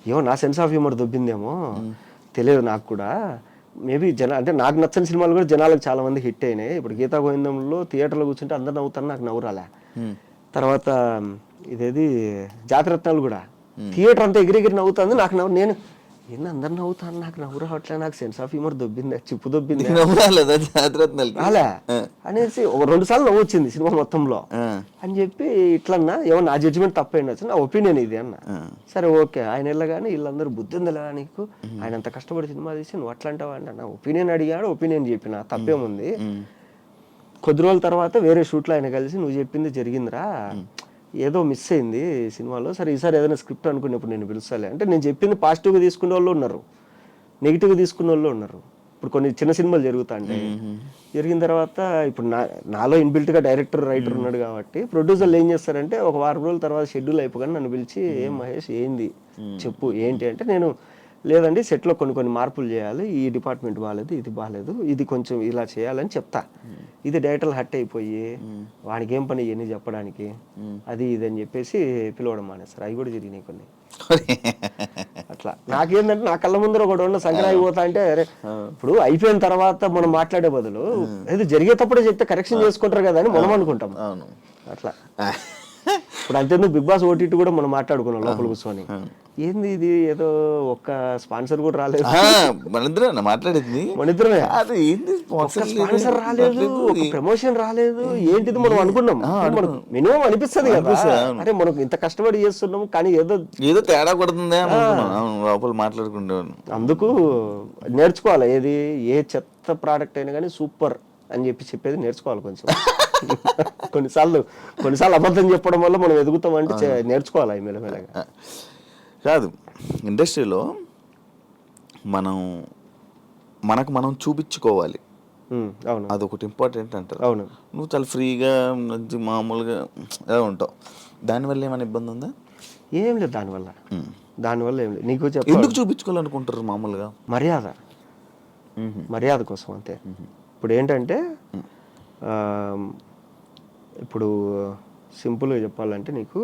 ఏమో నా సెన్స్ ఆఫ్ హ్యూమర్ దొబ్బిందేమో తెలియదు నాకు కూడా. మేబీ అంటే నాకు నచ్చని సినిమాలు కూడా జనాలకు చాలా మంది హిట్ అయినాయి. ఇప్పుడు గీతా గోవిందంలో థియేటర్లో కూర్చుంటే అందరు నవ్వుతాను, నాకు నవ్వు రాలే. తర్వాత ఇదేది జాతిరత్నాలు కూడా థియేటర్ అంతా ఎగిరెగిరి నవ్వుతుంది, నాకు నేను ఏంది అందరు నవ్వుతాను, నాకు నవ్వు రావట్లే, నాకు సెన్స్ ఆఫ్ హ్యూమర్ దొబ్బింది, చిప్పు దొబ్బింది అలా అనేసి 2 సార్లు నవ్వు వచ్చింది సినిమా మొత్తంలో అని చెప్పి. ఇట్లన్నా ఏమో నా జడ్జిమెంట్ తప్పైండొచ్చు, నా ఒపీనియన్ ఇది అన్న. సరే ఓకే. ఆయన వెళ్ళగానే వీళ్ళందరూ బుద్ధి ఉందిలా నీకు, ఆయన అంత కష్టపడి సినిమా తీసి నువ్వు అట్లా అంటావా అన్న. నా ఒపీనియన్ అడిగాడు, ఒపీనియన్ చెప్పిన, తప్పేముంది. కొద్ది రోజుల తర్వాత వేరే షూట్లో ఆయన కలిసి, నువ్వు చెప్పింది జరిగిందిరా, ఏదో మిస్ అయింది సినిమాలో, సరే ఈసారి ఏదైనా స్క్రిప్ట్ అనుకున్నప్పుడు నేను పిలుస్తాలే అంటే. నేను చెప్పింది పాజిటివ్గా తీసుకునే వాళ్ళు ఉన్నారు, నెగిటివ్గా తీసుకునే వాళ్ళు ఉన్నారు. ఇప్పుడు కొన్ని చిన్న సినిమాలు జరుగుతాయి, జరిగిన తర్వాత ఇప్పుడు నాలో ఇన్బిల్ట్గా డైరెక్టర్ రైటర్ ఉన్నాడు కాబట్టి ప్రొడ్యూసర్లు ఏం చేస్తారంటే, ఒక వారం రోజుల తర్వాత షెడ్యూల్ అయిపోగానే నన్ను పిలిచి, ఏం మహేష్ ఏంది చెప్పు ఏంటి అంటే, నేను లేదండి సెట్లో కొన్ని మార్పులు చేయాలి, ఈ డిపార్ట్మెంట్ బాగాలేదు, ఇది బాగాలేదు, ఇది కొంచెం ఇలా చేయాలని చెప్తా. ఇది డైరెక్టర్లు హట్ అయిపోయి వాడికి ఏం పని ఇవన్నీ చెప్పడానికి, అది ఇది అని చెప్పేసి పిలవడం మానేస్తారు. అవి కూడా జరిగినాయి కొన్ని. అట్లా నాకేంటంటే నా కళ్ళ ముందర ఒకటి ఉన్న సంక్రాంతి పోతా అంటే, అరే ఇప్పుడు అయిపోయిన తర్వాత మనం మాట్లాడే బదులు ఏదో జరిగేటప్పుడే చెప్తే కరెక్షన్ చేసుకుంటారు కదా అని మనం అనుకుంటాం. అట్లా ఇప్పుడు అంతేందుకు బిగ్ బాస్ ఓటీటీ కూడా మనం మాట్లాడుకున్నాం లోపల కూర్చొని, ఏంది ఇది ఏదో ఒక్క స్పాన్సర్ కూడా రాలేదు, మాట్లాడేది మనిద్దరమే, స్పాన్సర్ రాలేదు, ఒక ప్రమోషన్ రాలేదు, ఏంటిది మనం అనుకున్నాం. మినిమం అనిపిస్తుంది కదా, అరే మనం ఇంత కష్టపడి చేస్తున్నాం కానీ ఏదో తేడా కొడుతుంది లోపల మాట్లాడుకుంటాను. అందుకు నేర్చుకోవాలి, ఏది ఏ చెత్త ప్రోడక్ట్ అయినా కానీ సూపర్ అని చెప్పేది నేర్చుకోవాలి కొంచెం. కొన్నిసార్లు అబద్ధం చెప్పడం వల్ల మనం ఎదుగుతాం అంటే నేర్చుకోవాలి మెల్లమెల్లగా. కాదు, ఇండస్ట్రీలో మనకు మనం చూపించుకోవాలి, అవును, అదొకటి ఇంపార్టెంట్ అంటారు. అవును, నువ్వు చాలా ఫ్రీగా మామూలుగా ఎలా ఉంటావు, దానివల్ల ఏమైనా ఇబ్బంది ఉందా? ఏం లేదు దానివల్ల ఏం లేదు. నీకు ఎందుకు చూపించుకోవాలనుకుంటారు? మామూలుగా మర్యాద కోసం అంతే. ఇప్పుడు ఏంటంటే ఇప్పుడు సింపుల్గా చెప్పాలంటే, నీకు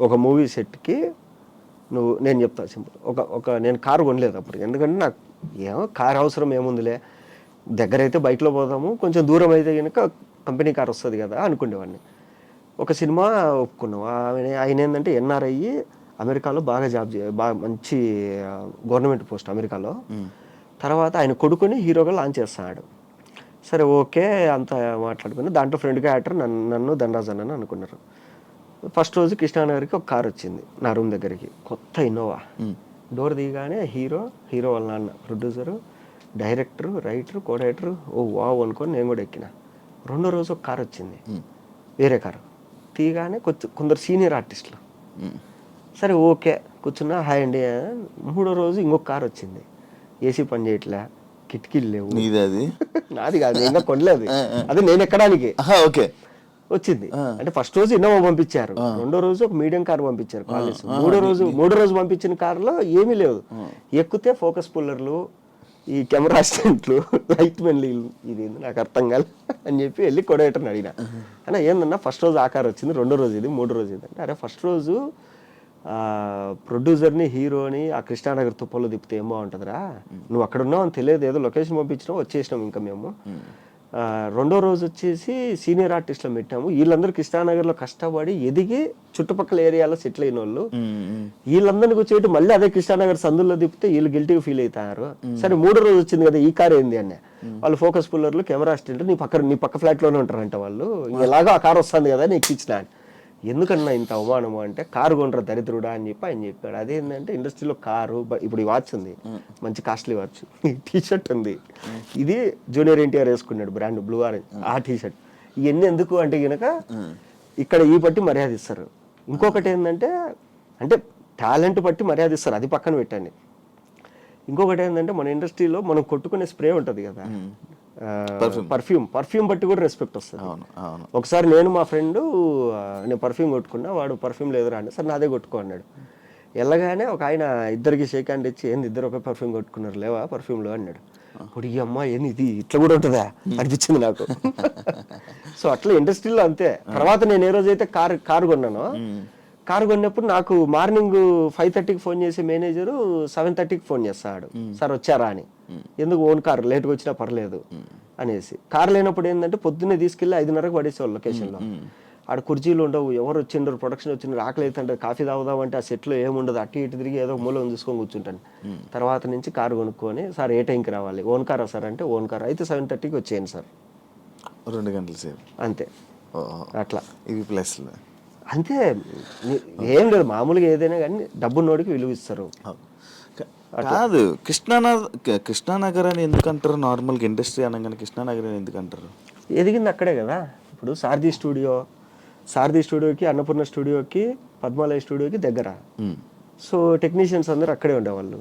ఒక మూవీ సెట్కి నేను చెప్తా సింపుల్, నేను కారు కొనలేదు అప్పుడు, ఎందుకంటే నాకు ఏమో కారు అవసరం ఏముందిలే, దగ్గర అయితే బైక్లో పోదాము, కొంచెం దూరం అయితే కనుక కంపెనీ కార్ వస్తుంది కదా అనుకునేవాడిని. ఒక సినిమా ఒప్పుకున్నాం, ఆయన ఏంటంటే ఎన్ఆర్ఐ, అమెరికాలో బాగా మంచి గవర్నమెంట్ పోస్ట్ అమెరికాలో. తర్వాత ఆయన కొడుకుని హీరోగా లాంచ్ చేస్తాడు. సరే ఓకే అంతా మాట్లాడుకుని, దాంట్లో ఫ్రెండ్గా యాక్టర్ నన్ను ధనరాజ్ అని అనుకున్నారు. ఫస్ట్ రోజు కృష్ణానగర్కి ఒక కార్ వచ్చింది నా రూమ్ దగ్గరికి, కొత్త ఇన్నోవా, డోర్ దిగానే హీరో వాళ్ళ నాన్న ప్రొడ్యూసరు, డైరెక్టరు, రైటరు, కో డైరెక్టరు, ఓ వావ్ అనుకొని నేను కూడా ఎక్కిన. రెండో రోజు ఒక కారు వచ్చింది, వేరే కారు. తీగానే కొందరు సీనియర్ ఆర్టిస్టులు. సరే ఓకే కూర్చున్నా, హాయ్ అండి. మూడో రోజు ఇంకొక కారు వచ్చింది, ఏసీ పని చేయట్లే, కిటికీలు లేవు. అది నాది కాదు, ఇంకా కొనలేదు, అదే నేను ఎక్కడానికి ఓకే వచ్చింది. అంటే ఫస్ట్ రోజు ఇన్నోవా పంపించారు, రెండో రోజు ఒక మీడియం కార్ పంపించారు కాలేజ్. మూడో రోజు పంపించిన కారులో ఏమీ లేదు. ఎక్కితే ఫోకస్ పుల్లర్లు, ఈ కెమెరా అసిస్టెంట్లు, లైట్ మెన్లు, ఇది నాకు అర్థం కాదు అని చెప్పి వెళ్ళి కొడేటర్ని అడిగిన, అన్న ఏందన్నా ఫస్ట్ రోజు ఆ కార్ వచ్చింది, రెండో రోజు ఇది, మూడో రోజు ఇది అంటే, అరే ఫస్ట్ రోజు ప్రొడ్యూసర్ని హీరోని ఆ కృష్ణానగర్ తుప్పల్లో తిప్పితే ఏం బాగుంటుందిరా, నువ్వు అక్కడ ఉన్నావు అని తెలియదు, ఏదో లొకేషన్ పంపించినావు వచ్చేసినాం ఇంకా మేము. రెండో రోజు వచ్చేసి సీనియర్ ఆర్టిస్టులు పెట్టాము, వీళ్ళందరూ కృష్ణానగర్లో కష్టపడి ఎదిగి చుట్టుపక్కల ఏరియాలో సెటిల్ అయిన వాళ్ళు, వీళ్ళందరినీ కూర్చోబెట్టి మళ్ళీ అదే కృష్ణానగర్ సందుల్లో తిప్పితే వీళ్ళు గిల్టీగా ఫీల్ అవుతారు. సరే మూడో రోజు వచ్చింది కదా ఈ కార్ ఏంది అన్న, వాళ్ళు ఫోకస్ పుల్లర్లు, కెమెరా అసిస్టెంట్, నీ పక్క ఫ్లాట్లోనే ఉంటారంట వాళ్ళు, ఎలాగో ఆ కార్ వస్తుంది కదా నీకు ఇచ్చిన. ఎందుకన్నా ఇంత అవమానము అంటే, కారు కొనరా దరిద్రుడా అని చెప్పి ఆయన చెప్పాడు. అదేంటంటే ఇండస్ట్రీలో కారు, ఇప్పుడు ఈ వాచ్ ఉంది, మంచి కాస్ట్లీ వాచ్, టీ షర్ట్ ఉంది, ఇది జూనియర్ ఎన్టీఆర్ వేసుకున్నాడు బ్రాండ్ బ్లూ ఆరెంజ్, ఆ టీ షర్ట్, ఇవన్నీ ఎందుకు అంటే కనుక ఇక్కడ ఈ బట్టి మర్యాద ఇస్తారు. ఇంకొకటి ఏంటంటే, అంటే టాలెంట్ బట్టి మర్యాద ఇస్తారు, అది పక్కన పెట్టండి. ఇంకొకటి ఏంటంటే మన ఇండస్ట్రీలో మనం కొట్టుకునే స్ప్రే ఉంటుంది కదా, పర్ఫ్యూమ్ బట్టి కూడా రెస్పెక్ట్ వస్తుంది. ఒకసారి నేను మా ఫ్రెండ్, నేను పర్ఫ్యూమ్ కొట్టుకున్నా, వాడు పర్ఫ్యూమ్ లేదురా అంటే, సరే నాదే కొట్టుకో అన్నాడు. వెళ్ళగానే ఒక ఆయన ఇద్దరికి షేక్ హ్యాండ్ ఇచ్చి, ఏంది ఇద్దరు ఒక పర్ఫ్యూమ్ కొట్టుకున్నారు, లేవా పర్ఫ్యూమ్లో అన్నాడు. ఇప్పుడు ఈ అమ్మ ఏంది ఇది ఇట్లా కూడా ఉంటుందా అనిపించింది నాకు. సో అట్లా ఇండస్ట్రీలో అంతే. తర్వాత నేను ఏ రోజైతే కారు కొన్నానో, కారు కొన్నప్పుడు నాకు మార్నింగ్ 5:30కి ఫోన్ చేసే మేనేజరు 7:30కి ఫోన్ చేస్తాడు, సార్ వచ్చారా అని. ఎందుకు, ఓన్ కారు లేట్గా వచ్చినా పర్లేదు అనేసి. కారు లేనప్పుడు ఏంటంటే పొద్దున్నే తీసుకెళ్ళి 5:30కి పడేసేవాళ్ళు లొకేషన్లో. ఆడ కుర్చీలు ఉండవు, ఎవరు వచ్చిండ్రు, ప్రొడక్షన్ వచ్చిండ్రు, ఆకలి అవుతుంటే కాఫీ తాగుదామంటే ఆ సెట్లో ఏముండదు, అటు ఇటు తిరిగి ఏదో మూలం చూసుకొని కూర్చుంటాను. తర్వాత నుంచి కారు కొనుక్కొని, సార్ ఏ టైంకి రావాలి, ఓన్ కారా సార్ అంటే, ఓన్ కార్ అయితే 7:30కి వచ్చేయండి సార్, 2 గంటల సేపు అంతే. అట్లా ఇవి ప్లస్ అంతే, ఏం లేదు. మామూలుగా ఏదైనా కానీ డబ్బు నోడికి విలువ ఇస్తారు. కాదు, కృష్ణానగర్ అని ఎందుకంటారు? నార్మల్గా ఇండస్ట్రీ అనగానే కృష్ణానగర్ అని ఎందుకంటారు? ఎదిగింది అక్కడే కదా. ఇప్పుడు సారథి స్టూడియోకి, అన్నపూర్ణ స్టూడియోకి, పద్మాలయ స్టూడియోకి దగ్గర. సో టెక్నీషియన్స్ అందరూ అక్కడే ఉండేవాళ్ళు,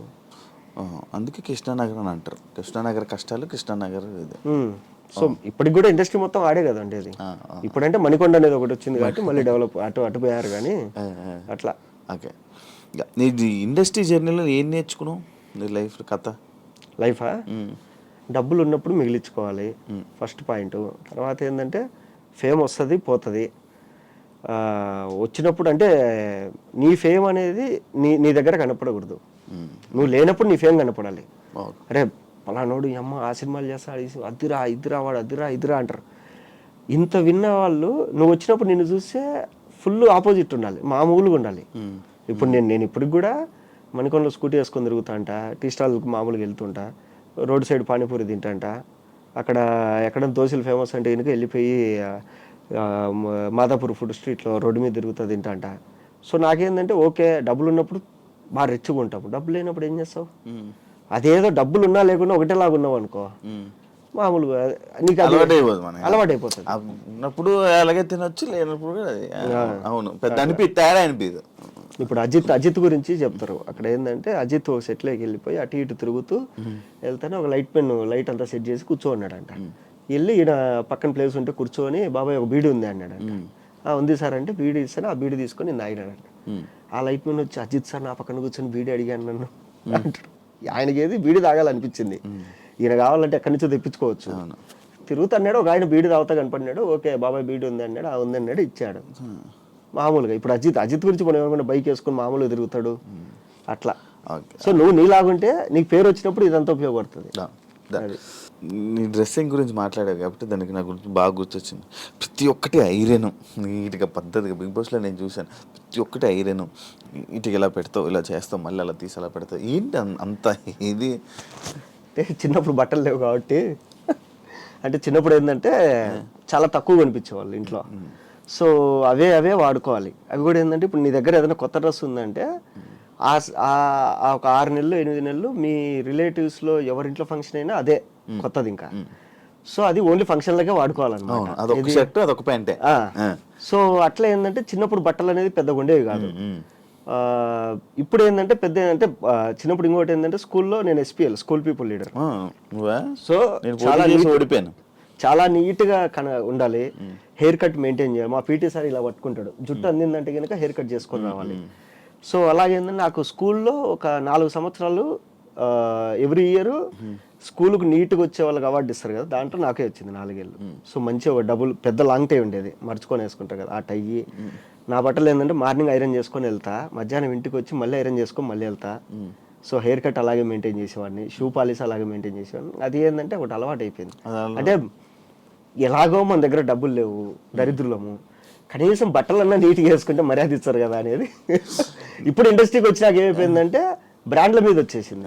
అందుకే కృష్ణానగర్ అని అంటారు. కృష్ణానగర్ కష్టాలు కృష్ణానగర్. సో ఇప్పటికి కూడా ఇండస్ట్రీ మొత్తం ఆడే కదండి అది. ఇప్పుడంటే మణికొండ అనేది ఒకటి వచ్చింది కాబట్టి మళ్ళీ డెవలప్ అటు పోయారు కానీ అట్లా. ఓకే, నీ ఇండస్ట్రీ జర్నీలో ఏం నేర్చుకున్నావు నీ లైఫ్ లైఫా? డబ్బులు ఉన్నప్పుడు మిగిలించుకోవాలి ఫస్ట్ పాయింట్. తర్వాత ఏంటంటే ఫేమ్ వస్తుంది పోతుంది, వచ్చినప్పుడు అంటే నీ ఫేమ్ అనేది నీ దగ్గర కనపడకూడదు, నువ్వు లేనప్పుడు నీ ఫేమ్ కనపడాలి. అరే పలానోడు అమ్మ ఆ సినిమాలు చేస్తాడు, అద్దురా ఇద్దురా వాడు ఇద్దురా అంటారు. ఇంత విన్న వాళ్ళు నువ్వు వచ్చినప్పుడు నిన్ను చూస్తే ఫుల్ ఆపోజిట్ ఉండాలి, మామూలుగా ఉండాలి. ఇప్పుడు నేను ఇప్పటికి కూడా మణికొండలో స్కూటీ వేసుకొని తిరుగుతాంట, టీ స్టాల్కి మామూలుగా వెళ్తుంటా, రోడ్ సైడ్ పానీపూరి తింటాంట, అక్కడ ఎక్కడ దోశలు ఫేమస్ అంటే కనుక వెళ్ళిపోయి మాదాపూర్ ఫుడ్ స్ట్రీట్లో రోడ్డు మీద తిరుగుతా తింటాంట. సో నాకేంటంటే ఓకే, డబ్బులు ఉన్నప్పుడు బాగా రెచ్చుగా ఉంటాము, డబ్బులు లేనప్పుడు ఏం చేస్తావు? అదేదో డబ్బులు ఉన్నా లేకుండా ఒకటేలాగా ఉన్నావు అనుకో, మామూలుగా నీకు అలవాటు అయిపోతుంది. ఉన్నప్పుడు అలాగే తినొచ్చు, లేనప్పుడు అవును పెద్ద తేడా అనిపిదు. ఇప్పుడు అజిత్ గురించి చెప్తారు. అక్కడ ఏంటంటే అజిత్ ఒక సెట్లోకి వెళ్ళిపోయి అటు ఇటు తిరుగుతూ వెళ్తానే ఒక లైట్ అంతా సెట్ చేసి కూర్చోన్నాడంట. వెళ్ళి ఈయన పక్కన ప్లేస్ ఉంటే కూర్చొని, బాబాయ్ ఒక బీడీ ఉంది అన్నాడంట. ఉంది సార్ అంటే బీడీ ఇస్తాను, ఆ బీడీ తీసుకొని నేను తాగినాడంట. ఆ లైట్ మెన్ వచ్చి, అజిత్ సార్ నా పక్కన కూర్చొని బీడీ అడిగాను నన్ను అంటాడు. ఆయనకి ఏది బీడీ తాగాలనిపించింది, ఈయన కావాలంటే ఎక్కడి నుంచో తెప్పించుకోవచ్చు. తిరుగుతున్నాడు, ఒక ఆయన బీడీ తాగుతా కనపడినాడు, ఓకే బాబాయ్ బీడీ ఉంది అన్నాడు, ఆ ఉంది అన్నాడు, ఇచ్చాడు. మామూలుగా ఇప్పుడు అజిత్ గురించి మనం ఏమన్నా బైక్ వేసుకొని మామూలుగా తిరుగుతాడు అట్లా. సో నువ్వు నీలాగుంటే నీకు పేరు వచ్చినప్పుడు ఇదంతా ఉపయోగపడుతుంది. నీ డ్రెస్సింగ్ గురించి మాట్లాడావు కాబట్టి దానికి నా గురించి బాగా గుర్తొచ్చింది. ప్రతి ఒక్కటి ఐరన్ నీట్గా పద్ధతిగా, బిగ్ బాస్లో నేను చూశాను, ప్రతి ఒక్కటి ఐరన్ నీట్గా ఇలా పెడతావు, ఇలా చేస్తావు, మళ్ళీ అలా తీసి అలా పెడతావు. ఏంటి అంత ఇది? చిన్నప్పుడు బట్టలు లేవు కాబట్టి, అంటే చిన్నప్పుడు ఏంటంటే చాలా తక్కువ కనిపించేవాళ్ళు ఇంట్లో. సో అవే వాడుకోవాలి. అవి కూడా ఏంటంటే ఇప్పుడు నీ దగ్గర ఏదైనా కొత్త డ్రెస్ ఉందంటే ఆ ఒక 6 నెలలు 8 నెలలు మీ రిలేటివ్స్లో ఎవరింట్లో ఫంక్షన్ అయినా అదే కొత్తది ఇంకా. సో అది ఓన్లీ ఫంక్షన్లకే వాడుకోవాలన్నమాట. అదొక షర్ట్ అదొక ప్యాంటే. సో అట్లా ఏంటంటే చిన్నప్పుడు బట్టలు అనేది పెద్దగా ఉండేవి కాదు. ఇప్పుడు ఏంటంటే పెద్ద ఏంటంటే చిన్నప్పుడు ఇంకోటి ఏంటంటే స్కూల్లో నేను SPL school people leader. So ఓడిపోయాను. చాలా నీట్గా ఉండాలి, హెయిర్ కట్ మెయింటైన్ చేయాలి. మా PT సార్ ఇలా పట్టుకుంటాడు, జుట్టు అందిందంటే కనుక హెయిర్ కట్ చేసుకొని రావాలి. సో అలాగేంటంటే నాకు స్కూల్లో ఒక 4 సంవత్సరాలు ఎవ్రీ ఇయర్ స్కూల్కి నీట్గా వచ్చే వాళ్ళకి అవార్డు ఇస్తారు కదా, దాంట్లో నాకే వచ్చింది 4 ఏళ్ళు. సో మంచిగా ఒక డబుల్ పెద్ద లాంగ్ టై ఉండేది, మర్చుకొని వేసుకుంటారు కదా ఆ టై. నా బట్టలు ఏంటంటే మార్నింగ్ ఐరన్ చేసుకొని వెళ్తా, మధ్యాహ్నం ఇంటికి వచ్చి మళ్ళీ ఐరన్ చేసుకొని మళ్ళీ వెళ్తా. సో హెయిర్ కట్ అలాగే మెయింటైన్ చేసేవాడిని, షూ పాలిష్ అలాగే మెయింటైన్ చేసేవాడిని. అది ఏంటంటే ఒకటి అలవాటు అయిపోయింది. అంటే ఎలాగో మన దగ్గర డబ్బులు లేవు, దరిద్రులము, కనీసం బట్టలన్నా నీట్గా వేసుకుంటే మర్యాద ఇస్తారు కదా అనేది. ఇప్పుడు ఇండస్ట్రీకి వచ్చినాక ఏమైపోయిందంటే బ్రాండ్ల మీద వచ్చేసింది.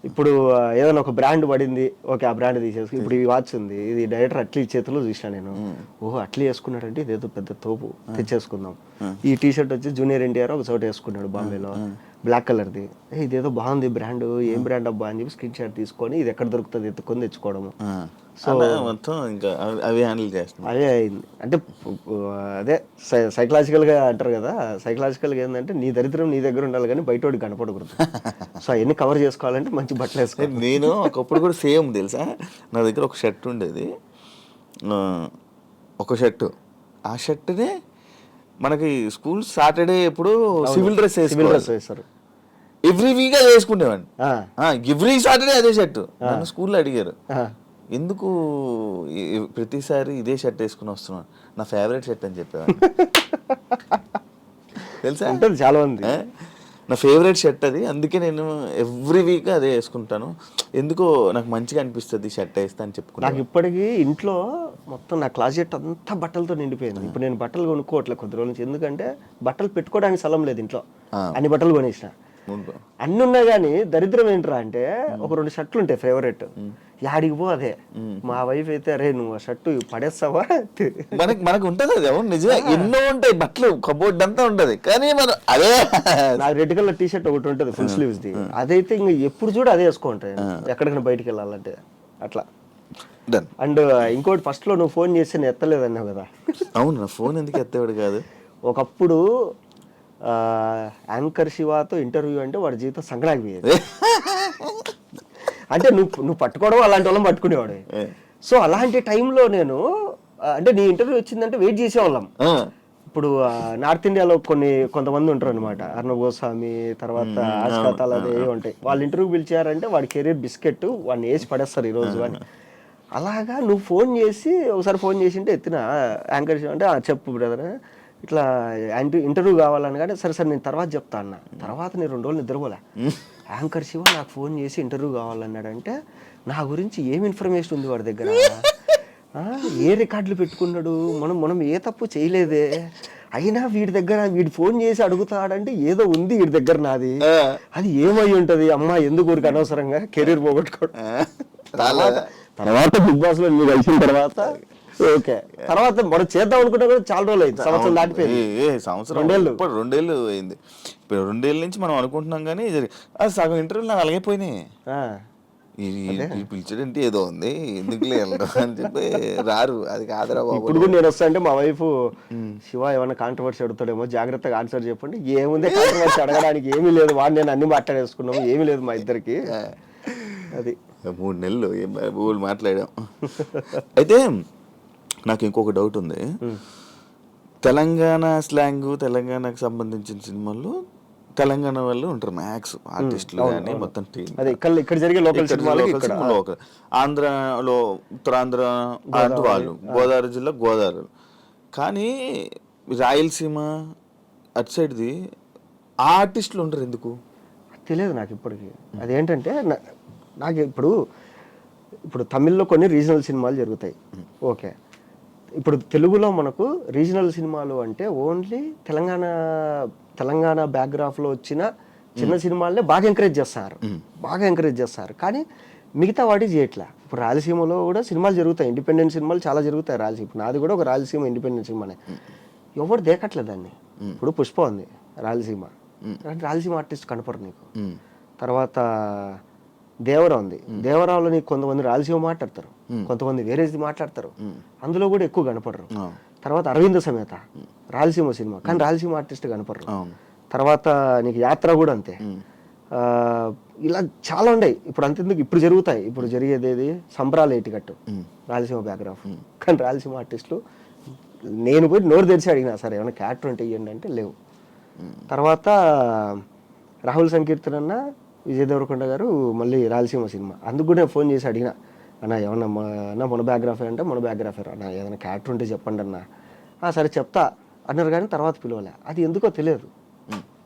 ఇప్పుడు ఏదైనా ఒక బ్రాండ్ పడింది, ఓకే ఆ బ్రాండ్ తీసేసుకుని ఇప్పుడు ఈ వాచ్ ఉంది, ఇది డైరెక్టర్ అట్లీ చేతిలో చూసినా నేను, ఓహో అట్లీ వేసుకున్నాడంటే ఇదేదో పెద్ద తోపు, తెచ్చేసుకుందాం. ఈ టీషర్ట్ వచ్చి జూనియర్ NTR ఒక చోట వేసుకున్నాడు బాంబేలో, బ్లాక్ కలర్ది, ఇదేదో బాగుంది బ్రాండ్, ఏం బ్రాండ్ అబ్బా అని చెప్పి స్క్రీన్ షాట్ తీసుకొని ఇది ఎక్కడ దొరుకుతుంది ఎత్తుకొని తెచ్చుకోవడము. సో మొత్తం ఇంకా అవి హ్యాండిల్ చేస్తాం. అదే అయింది. అంటే అదే సైకలాజికల్గా అంటారు కదా, సైకలాజికల్గా ఏంటంటే నీ దరిద్రం నీ దగ్గర ఉండాలి కానీ బయటోడికి కనపడకూడదు. సో అవన్నీ కవర్ చేసుకోవాలంటే మంచి బట్టలు వేసుకోవాలి. నేను ఒకప్పుడు కూడా సేమ్ తెలుసా, నా దగ్గర ఒక షర్ట్ ఉండేది, ఒక షర్టు, ఆ షర్ట్నే మనకి స్కూల్ సాటర్డే ఎప్పుడు సివిల్ డ్రెస్ వేస్తారు, ఎవ్రీ వీక్ అది వేసుకునేవాడిని. ఎవ్రీ సాటర్డే అదే షర్టు. నన్ను స్కూల్లో అడిగారు ఎందుకు ప్రతిసారి ఇదే షర్ట్ వేసుకుని వస్తున్నాను, నా ఫేవరెట్ షర్ట్ అని చెప్పేవాడిని. తెలుసా, ఉంటుంది చాలా మంది, నా ఫేవరెట్ షర్ట్ అది, అందుకే నేను ఎవ్రీ వీక్ అదే వేసుకుంటాను, ఎందుకో నాకు మంచిగా అనిపిస్తుంది షర్ట్ వేస్తా అని చెప్పుకున్నాను. నాకు ఇప్పటికీ ఇంట్లో మొత్తం నా క్లాజెట్ అంతా బట్టలతో నిండిపోయింది. ఇప్పుడు నేను బట్టలు కొనుక్కోవట్లేదు కొద్ది రోజుల నుంచి, ఎందుకంటే బట్టలు పెట్టుకోవడానికి స్థలం లేదు ఇంట్లో, అన్ని బట్టలు కొనేసిన. అన్ని ఉన్నా కానీ దరిద్రం ఏంట్రా అంటే ఒక 2 షర్ట్లు ఉంటాయి ఫేవరెట్, యాడికి పో అదే. మా వైఫ్ అయితే అరే నువ్వు ఆ షర్టు పడేస్తావా, మనకు ఉంటది అది, అవును నిజమే, ఎన్నో ఉంటాయి బట్టలు, కబోర్డ్ అంతా ఉంటది, కానీ మనం అదే. నాకు రెడ్ కలర్ టీషర్ట్ ఒకటి ఉంటుంది ఫుల్ స్లీవ్స్ ది, అదైతే ఇంక ఎప్పుడు చూడ అదే వేసుకుంటాయి ఎక్కడికైనా బయటికి వెళ్ళాలంటే అట్లా. అండ్ ఇంకోటి ఫస్ట్ లో నువ్వు ఫోన్ చేస్తే నేను ఎత్తలేదన్నావు కదా. అవును, నా ఫోన్ ఎందుకు ఎత్తేవాడు కాదు. ఒకప్పుడు యాంకర్ శివతో ఇంటర్వ్యూ అంటే వాడి జీవితం సంక్రాంతి పోయేది. అంటే నువ్వు పట్టుకోవడం అలాంటి వాళ్ళని పట్టుకునేవాడు. సో అలాంటి టైంలో నేను అంటే నీ ఇంటర్వ్యూ వచ్చిందంటే వెయిట్ చేసేవాళ్ళం. ఇప్పుడు నార్త్ ఇండియాలో కొంతమంది ఉంటారు అనమాట, అర్ణబ్ గోస్వామి తర్వాత ఆస్కాతాలు అదే ఉంటాయి, వాళ్ళు ఇంటర్వ్యూ పిలిచారంటే వాడి కెరీర్ బిస్కెట్ వాడిని వేసి పడేస్తారు ఈరోజు అని. అలాగా నువ్వు ఫోన్ చేసి ఒకసారి ఫోన్ చేసి ఉంటే ఎత్తిన యాంకర్ శివ అంటే చెప్పు బ్రదర్ ఇట్లా ఇంటర్వ్యూ కావాలని, కానీ సరే నేను తర్వాత చెప్తా అన్న. తర్వాత నేను 2 రోజులు నిద్రపోలే. యాంకర్ శివ నాకు ఫోన్ చేసి ఇంటర్వ్యూ కావాలన్నాడంటే నా గురించి ఏం ఇన్ఫర్మేషన్ ఉంది వాడి దగ్గర, ఏ రికార్డులు పెట్టుకున్నాడు, మనం ఏ తప్పు చేయలేదే, అయినా వీడి ఫోన్ చేసి అడుగుతాడంటే ఏదో ఉంది వీడి దగ్గర నాది, అది ఏమై ఉంటది అమ్మా, ఎందుకు ఊరికి అనవసరంగా కెరీర్ పోగొట్టుకోవడం. తర్వాత బిగ్ బాస్ లో నువ్వు కలిసిన తర్వాత ఓకే, తర్వాత మనం చేద్దాం అనుకుంటే కూడా చాలా రోజులు అయింది, సంవత్సరం దాటిపోయింది. సంవత్సరం 2 ఏళ్ళు అయింది. ఇప్పుడు 2 ఏళ్ళ నుంచి మనం అనుకుంటున్నాం కానీ సగం ఇంటర్వ్యూలు నాకు అలాగే పోయినాయి. పిలిచడంటే ఏదో ఉంది ఎందుకు లేదు అని చెప్పి రారు, అది కాదురా బాబు. ఇప్పుడు కూడా నేను వస్తా అంటే మా వైఫ్ శివ ఏమైనా కాంట్రవర్సీ అడుగుతాడేమో జాగ్రత్తగా ఆన్సర్ చెప్పండి. ఏముంది కాంట్రవర్సీ అడగడానికి, ఏమీ లేదు, వాడు నేను అన్ని మాట్లాడేసుకున్నాము, ఏమీ లేదు మా ఇద్దరికి. అది 3 నెలలు ఊళ్ళు మాట్లాడాం. అయితే నాకు ఇంకొక డౌట్ ఉంది, తెలంగాణ స్లాంగ్, తెలంగాణకు సంబంధించిన సినిమాల్లో తెలంగాణ వాళ్ళు ఉంటారు మ్యాక్స్ ఆర్టిస్టులు కానీ మొత్తం టీం. ఇక్కడ జరిగే లోకల్ లోకల్ ఆంధ్రలో ఉత్తరాంధ్ర వాళ్ళు, గోదావరి జిల్లా గోదావరి, కానీ రాయలసీమ అటు సైడ్ది ఆ ఆర్టిస్టులు ఉంటారు ఎందుకు తెలియదు నాకు ఇప్పటికీ. అదేంటంటే నాకు ఇప్పుడు తమిళ్లో కొన్ని రీజనల్ సినిమాలు జరుగుతాయి, ఓకే. ఇప్పుడు తెలుగులో మనకు రీజనల్ సినిమాలు అంటే ఓన్లీ తెలంగాణ బ్యాక్గ్రాఫ్లో వచ్చిన చిన్న సినిమాలనే బాగా ఎంకరేజ్ చేస్తారు, కానీ మిగతా వాటి చేయట్లా. ఇప్పుడు రాయలసీమలో కూడా సినిమాలు జరుగుతాయి, ఇండిపెండెంట్ సినిమాలు చాలా జరుగుతాయి రాయలసీమ. ఇప్పుడు నాది కూడా ఒక రాయలసీమ ఇండిపెండెంట్ సినిమానే, ఎవరు దేకట్లేదు దాన్ని. ఇప్పుడు పుష్ప ఉంది రాయలసీమ, రాయలసీమ ఆర్టిస్ట్ కనపడరు నీకు. తర్వాత దేవరా ఉంది, దేవరాలో నీకు కొంతమంది రాయలసీమ మాట్లాడతారు, కొంతమంది వేరేది మాట్లాడతారు, అందులో కూడా ఎక్కువ కనపడరు. తర్వాత అరవింద సమేత రాయలసీమ సినిమా, కానీ రాయలసీమ ఆర్టిస్ట్ కనపడరు. తర్వాత నీకు యాత్ర కూడా అంతే. ఇలా చాలా ఉన్నాయి. ఇప్పుడు అంతెందుకు ఇప్పుడు జరుగుతాయి, ఇప్పుడు జరిగేది ఏది సంబరాలు ఏటికట్టు రాయలసీమ బ్యాక్గ్రాఫ్, కానీ రాయలసీమ ఆర్టిస్టులు నేను పోయి నోరు తెరిచి అడిగినా సరే ఏమైనా క్యారెక్టర్ అంటే ఇవ్వండి అంటే లేవు. తర్వాత రాహుల్ సంకీర్తన్ అన్న, విజయ్ దేవరకొండ గారు మళ్ళీ రాయలసీమ సినిమా, అందుకు కూడా ఫోన్ చేసి అడిగిన అన్న ఏమన్నా అన్న మన బ్యాక్గ్రాఫర్ అంటే మన బ్యాక్గ్రాఫర్ అన్న ఏదైనా క్యారెక్టర్ ఉంటే చెప్పండి అన్న. సరే చెప్తా అన్నారు, కానీ తర్వాత పిలవలే. అది ఎందుకో తెలియదు.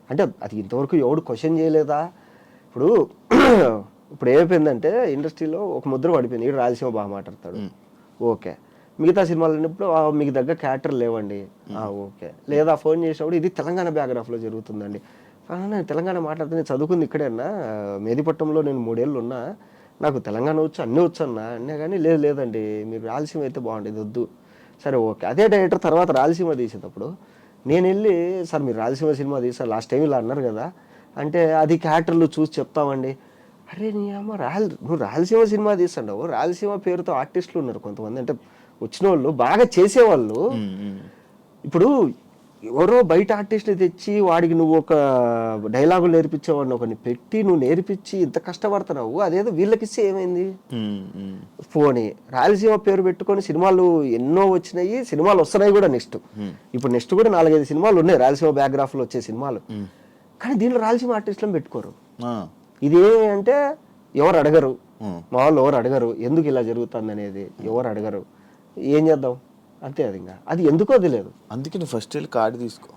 అంటే అది ఇంతవరకు ఎవడు క్వశ్చన్ చేయలేదా? ఇప్పుడు ఇప్పుడు ఏమైపోయిందంటే ఇండస్ట్రీలో ఒక ముద్ర పడిపోయింది, ఇక్కడ రాయలసీమ బాగా మాట్లాడతాడు, ఓకే. మిగతా సినిమాలు అన్నప్పుడు మీకు దగ్గర క్యారెక్టర్ లేవండి, ఓకే. లేదా ఫోన్ చేసినప్పుడు ఇది తెలంగాణ బ్యాక్గ్రాఫ్లో జరుగుతుందండి, నేను తెలంగాణ మాట్లాడుతున్నా, చదువుకుంది ఇక్కడే అన్నా, మేదిపట్నంలో నేను 3 ఏళ్ళు ఉన్నా, నాకు తెలంగాణ వచ్చు అన్నీ వచ్చు అన్నా కానీ లేదండి మీరు రాయలసీమ అయితే బాగుండేది వద్దు. సరే ఓకే. అదే డైరెక్టర్ తర్వాత రాయలసీమ తీసేటప్పుడు నేను వెళ్ళి సార్ మీరు రాయలసీమ సినిమా తీసారు లాస్ట్ టైం ఇలా అన్నారు కదా అంటే, అది క్యారెక్టర్లు చూసి చెప్తామండి. అరే నీ అమ్మ నువ్వు రాయలసీమ సినిమా తీస్తావు, రాయలసీమ పేరుతో ఆర్టిస్టులు ఉన్నారు కొంతమంది, అంటే వచ్చిన వాళ్ళు బాగా చేసేవాళ్ళు. ఇప్పుడు ఎవరో బయట ఆర్టిస్ట్ని తెచ్చి వాడికి నువ్వు ఒక డైలాగులు నేర్పించేవాడిని ఒకరిని పెట్టి నువ్వు నేర్పించి ఇంత కష్టపడుతున్నావు, అదేదో వీళ్ళకిస్తే ఏమైంది? పోనీ రాయలసీమ పేరు పెట్టుకొని సినిమాలు ఎన్నో వచ్చినాయి, సినిమాలు వస్తున్నాయి కూడా. ఇప్పుడు నెక్స్ట్ కూడా 4-5 సినిమాలు ఉన్నాయి రాయలసీమ బ్యాక్గ్రాఫ్లో వచ్చే సినిమాలు, కానీ దీనిలో రాయలసీమ ఆర్టిస్టులను పెట్టుకోరు. ఇదేమి అంటే ఎవరు అడగరు, మా వాళ్ళు ఎవరు అడగరు ఎందుకు ఇలా జరుగుతుంది అనేది, ఎవరు అడగరు, ఏం చేద్దాం అంతే. అది ఇంకా అది ఎందుకో తెలియదు. అందుకే నువ్వు ఫస్ట్ వెళ్ళి కార్డు తీసుకో.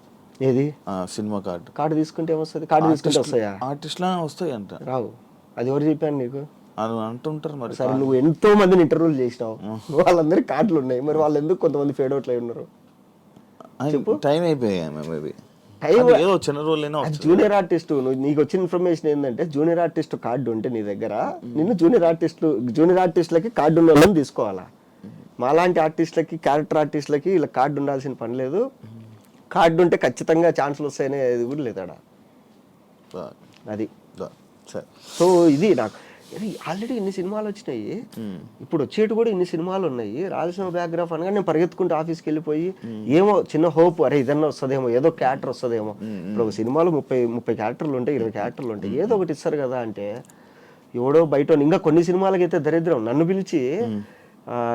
ఏది సినిమా కార్డు తీసుకుంటే ఏమొస్తుంది? కార్డు తీసుకుంటే వస్తాయా? ఆర్టిస్ట్లా వస్తాయి అంట. రావు. అది ఎవరు చెప్పాను నీకు? అంటుంటారు మరి. సరే నువ్వు ఎంతో మందిని ఇంటర్వ్యూలు చేసినావు, వాళ్ళందరికీ కార్డులు ఉన్నాయి, మరి వాళ్ళు ఎందుకు కొంతమంది ఫేడ్ అవుట్లు అయి ఉన్నారు? చెప్పు. టైం అయిపోయాయి. చిన్న రోజు జూనియర్ ఆర్టిస్ట్ నీకు వచ్చిన ఇన్ఫర్మేషన్ ఏంటంటే జూనియర్ ఆర్టిస్ట్ కార్డు ఉంటే నీ దగ్గర నిన్ను జూనియర్ ఆర్టిస్టులకి కార్డు ఉన్న వాళ్ళని తీసుకోవాలా. మాలాంటి ఆర్టిస్టులకి క్యారెక్టర్ ఆర్టిస్టులకి ఇలా కార్డు ఉండాల్సిన పని లేదు. కార్డు ఉంటే ఖచ్చితంగా ఛాన్సులు వస్తాయనేది కూడా లేదాడా. అది సో ఇది నాకు ఆల్రెడీ ఇన్ని సినిమాలు వచ్చినాయి, ఇప్పుడు వచ్చేటి కూడా ఇన్ని సినిమాలు ఉన్నాయి. రాయలసీమ బ్యాక్గ్రాఫ్ అనగా నేను పరిగెత్తుకుంటూ ఆఫీస్కి వెళ్ళిపోయి ఏమో చిన్న హోప్, అరే ఇదన్నా వస్తుందేమో, ఏదో క్యారెక్టర్ వస్తుందేమో. ఇప్పుడు ఒక సినిమాలో 30 క్యారెక్టర్లు ఉంటాయి, 20 క్యారెక్టర్లు ఉంటాయి, ఏదో ఒకటి ఇస్తారు కదా అంటే ఎవడో బయట. ఇంకా కొన్ని సినిమాలకి అయితే దరిద్రం, నన్ను పిలిచి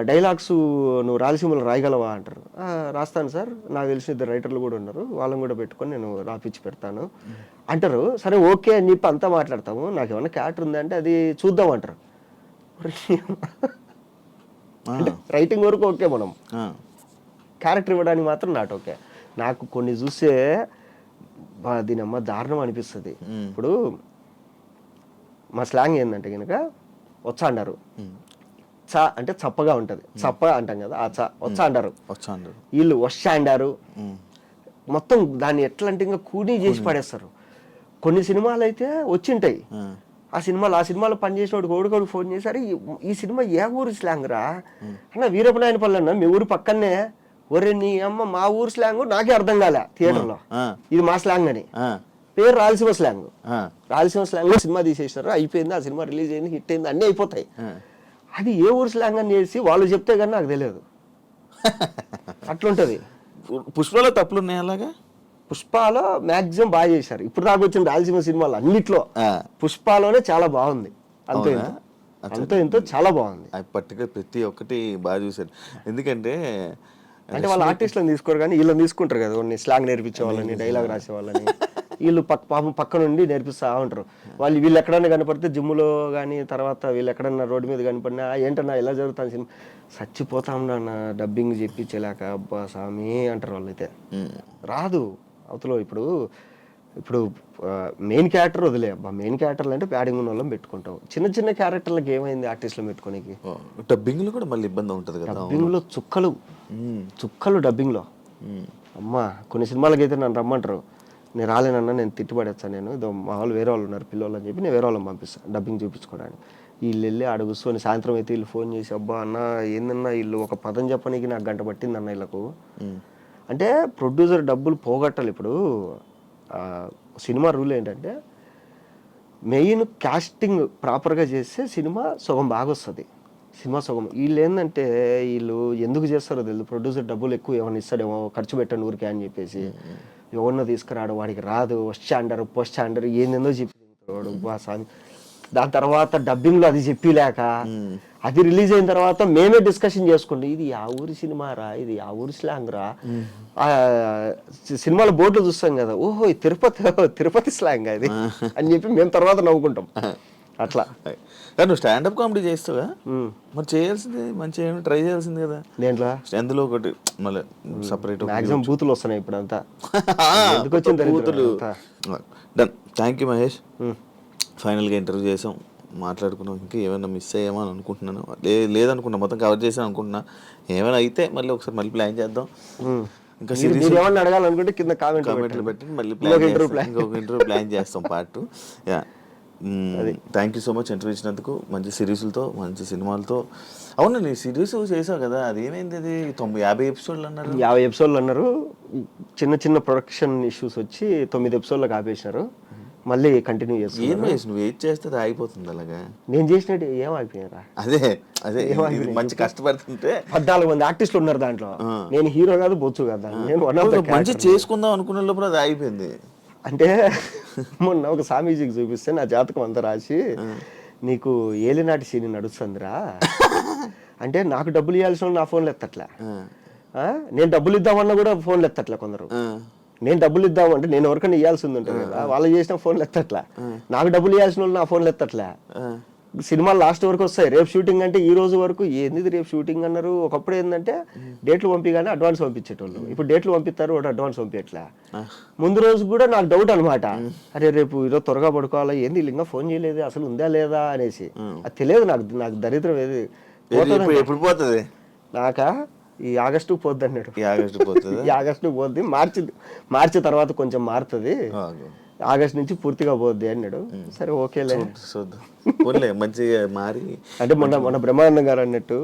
డైలాగ్స్ నువ్వు రాయలసీమలో రాయగలవా అంటారు. రాస్తాను సార్, నాకు తెలిసిన 2 రైటర్లు కూడా ఉన్నారు, వాళ్ళని కూడా పెట్టుకొని నేను రాపిచ్చి పెడతాను అంటారు. సరే ఓకే అని చెప్పి అంతా మాట్లాడతాము, నాకు ఏమన్నా క్యారెక్టర్ ఉందంటే అది చూద్దాం అంటారు. అంటే రైటింగ్ వరకు ఓకే, మనం క్యారెక్టర్ ఇవ్వడానికి మాత్రం నాట్ ఓకే. నాకు కొన్ని చూస్తే దీనమ్మ దారుణం అనిపిస్తుంది. ఇప్పుడు మా స్లాంగ్ ఏంటంటే కనుక వచ్చా అన్నారు, చ అంటే చప్పగా ఉంటుంది, చప్ప అంటాం కదా, ఆ చ వచ్చా అంటారు, వీళ్ళు వస్తా అంటారు. మొత్తం దాన్ని ఎట్లా అంటే ఇంకా కూనీ చేసి పడేస్తారు. కొన్ని సినిమాలు అయితే వచ్చింటాయి, ఆ సినిమాలో పనిచేసిన వాడికి ఫోన్ చేశారు, ఈ సినిమా ఏ ఊరు స్లాంగ్ రా అన్న, వీరపనాయనపల్లి అన్న మీ ఊరు పక్కనే. ఒరే నీ అమ్మ మా ఊరు స్లాంగ్ నాకే అర్థం కాలే థియేటర్లో, ఇది మా స్లాంగ్ అని. పేరు రాయలసీమ స్లాంగ్. రాయలసీమ స్లాంగ్ లో సినిమా తీసేసినారు, అయిపోయింది, ఆ సినిమా రిలీజ్ అయింది, హిట్ అయింది, అన్నీ అయిపోతాయి. అది ఏ ఊరు స్లాంగ్ అని చేసి వాళ్ళు చెప్తే కానీ నాకు తెలియదు. అట్లుంటది. పుష్పలో తప్పులు ఉన్నాయి అలాగా. పుష్పలో మాక్సిమం బాగా చేశారు ఇప్పుడు దాకా వచ్చిన రాయలసీమ సినిమాలు అన్నిట్లో. పుష్పలోనే చాలా బాగుంది, అంతో ఎంతో చాలా బాగుంది. పర్టికులర్ ప్రతి ఒక్కటి బాగా చూశారు. ఎందుకంటే అంటే వాళ్ళ ఆర్టిస్టులను తీసుకోరు కానీ వీళ్ళని తీసుకుంటారు కదా, కొన్ని స్లాంగ్ నేర్పించే వాళ్ళని, డైలాగ్ రాసే వాళ్ళని. వీళ్ళు పాపం పక్క నుండి నేర్పిస్తూ ఉంటారు. వీళ్ళు ఎక్కడన్నా కనపడితే జిమ్లో కానీ, తర్వాత వీళ్ళు ఎక్కడన్నా రోడ్డు మీద కనపడినా ఏంటన్నా ఇలా జరుగుతుంది సినిమా, చచ్చిపోతాం నాన్న డబ్బింగ్ చెప్పించలేక, అబ్బా స్వామి అంటారు వాళ్ళైతే. రాదు అవతల. ఇప్పుడు మెయిన్ క్యారెక్టర్ వదిలే, అబ్బా మెయిన్ క్యారెక్టర్లు అంటే ప్యాడింగ్ ఉన్న వాళ్ళని పెట్టుకుంటావు. చిన్న చిన్న క్యారెక్టర్లకు ఏమైంది ఆర్టిస్టులు పెట్టుకోనికి? డబ్బింగ్లో కూడా మళ్ళీ ఇబ్బంది ఉంటుంది కదా. డబ్బింగ్లో చుక్కలు డబ్బింగ్లో. అమ్మా కొన్ని సినిమాలకి అయితే నన్ను రమ్మంటారు, నేను రాలేనన్నా, నేను తిట్టుబడేస్తాను, నేను ఇదో మా వాళ్ళు వేరే వాళ్ళు ఉన్నారు పిల్లలు అని చెప్పి నేను వేరే వాళ్ళని పంపిస్తాను డబ్బింగ్ చూపించుకోవడానికి. వీళ్ళు వెళ్ళి ఆడ కూర్చొని సాయంత్రం అయితే వీళ్ళు ఫోన్ చేసి, అబ్బా అన్న ఏందన్నా వీళ్ళు ఒక పదం చెప్పడానికి నాకు గంట పట్టింది అన్న వీళ్ళకు. అంటే ప్రొడ్యూసర్ డబ్బులు పోగొట్టాలి. ఇప్పుడు సినిమా రూల్ ఏంటంటే మెయిన్ కాస్టింగ్ ప్రాపర్గా చేస్తే సినిమా సగం బాగా వస్తుంది. సినిమా సగం వీళ్ళు ఏంటంటే వీళ్ళు ఎందుకు చేస్తారో తెలియదు. ప్రొడ్యూసర్ డబ్బులు ఎక్కువ ఏమైనా ఇస్తాడేమో, ఖర్చు పెట్టండి ఊరికే అని చెప్పేసి ఎవరినో తీసుకురాడు, వాడికి రాదు, వస్ట్ అంటారు పోస్ట్ అంటారు ఏందేందో చెప్పి వాడు స్వామి. దాని తర్వాత డబ్బింగ్లో అది చెప్పిలేక అది రిలీజ్ అయిన తర్వాత మేమే డిస్కషన్ చేసుకుంటాం, ఇది ఆ ఊరి సినిమా రా, ఇది ఆ ఊరి స్లాంగ్ రా. సినిమాల బోర్డులో చూస్తాం కదా, ఓహో ఇది తిరుపతి స్లాంగ్ అది అని చెప్పి మేము తర్వాత నవ్వుకుంటాం. అట్లా నువ్వు స్టాండప్ కామెడీ చేస్తావా? మరి చేయాల్సింది మంచిగా ట్రై చేయాల్సింది కదా. దేంట్లో అందులో ఒకటి మళ్ళీ సపరేట్ మాక్సిమం బూతులు వస్తున్నాయి ఇప్పుడు అంతా. ఎందుకు వచ్చింది బూతులు. డన్. Thank you Mahesh. ఫైనల్గా ఇంటర్వ్యూ చేసాం, మాట్లాడుకున్నాం. ఇంకా ఏమైనా మిస్ అయ్యామో అని అనుకుంటున్నాను. లేదనుకున్నా, మొత్తం కవర్ చేసాను అనుకుంటున్నా. ఏమైనా అయితే మళ్ళీ ఒకసారి మళ్ళీ ప్లాన్ చేద్దాం. ఇంకా ఏమన్నా అడగాలనుకుంటే కింద కామెంట్లు పెట్టి మళ్ళీ ఇంటర్వ్యూ ప్లాన్ చేస్తాం part. Yeah, thank you so much interview ఇచ్చినందుకు. మంచి సిరీస్లతో, మంచి సినిమాలతో. అవును, నీ సిరీస్ చేసావు కదా, అది ఏమైంది? అది 50 ఎపిసోడ్లు అన్నారు. 50 ఎపిసోడ్లు అన్నారు. చిన్న చిన్న ప్రొడక్షన్ ఇష్యూస్ వచ్చి 9 ఎపిసోడ్లకు ఆపేసినారు. మళ్ళీ కంటిన్యూ చేస్తాను. ఏం చేసి నువ్వు వెయిట్ చేస్తే అది అయిపోతుంది అలాగా. నేను చేసినట్టు ఏం అయిపోయారా? అదే మంచి కష్టపడుతుంటే 14 మంది ఆర్టిస్టులు ఉన్నారు దాంట్లో. నేను హీరో కాదు, బొచ్చు కదా, నేను మంచి చేసుకుందాం అనుకునే లోపల అది అయిపోయింది. అంటే మొన్న ఒక స్వామీజీకి చూపిస్తే నా జాతకం అంతా రాసి, నీకు ఏలినాటి సీని నడుస్తుందిరా అంటే, నాకు డబ్బులు ఇవ్వాల్సిన నా ఫోన్లు ఎత్తట్లే, నేను డబ్బులు ఇద్దామన్నా కూడా ఫోన్లు ఎత్తట్లే కొందరు. నేను డబ్బులు ఇద్దామంటే నేను ఎవరికైనా ఇవ్వాల్సింది ఉంటుంది కదా, వాళ్ళు చేసిన ఫోన్లు ఎత్తట్లే. నాకు డబ్బులు ఇవ్వాల్సిన వాళ్ళు నా ఫోన్లు ఎత్తట్లే. సినిమాలు లాస్ట్ వరకు వస్తాయి. రేపు షూటింగ్ అంటే ఈ రోజు వరకు ఏంది రేపు షూటింగ్ అన్నారు. ఒకప్పుడు ఏంటంటే డేట్లు పంపిగానే అడ్వాన్స్ పంపించేటోళ్ళు. ఇప్పుడు డేట్లు పంపిస్తారు, వాడు అడ్వాన్స్ పంపించట్లే. ముందు రోజు కూడా నాకు డౌట్ అనమాట, అరే రేపు ఈరోజు త్వరగా పడుకోవాలా, ఏంది ఇంకా ఫోన్ చేయలేదు, అసలు ఉందా లేదా అనేసి. అది తెలియదు నాకు దరిద్రం ఏది ఎప్పుడు పోతుంది. నాకా ఈ ఆగస్టుకు పోద్ది అన్నాడు. ఈ ఆగస్టుకు పోద్ది, మార్చి తర్వాత కొంచెం మారుతుంది, ఆగస్ట్ నుంచి పూర్తిగా పోద్ది అన్నాడు. సరే ఓకేలే మంచిగా మారి. అంటే మొన్న బ్రహ్మానందం గారు అన్నట్టు,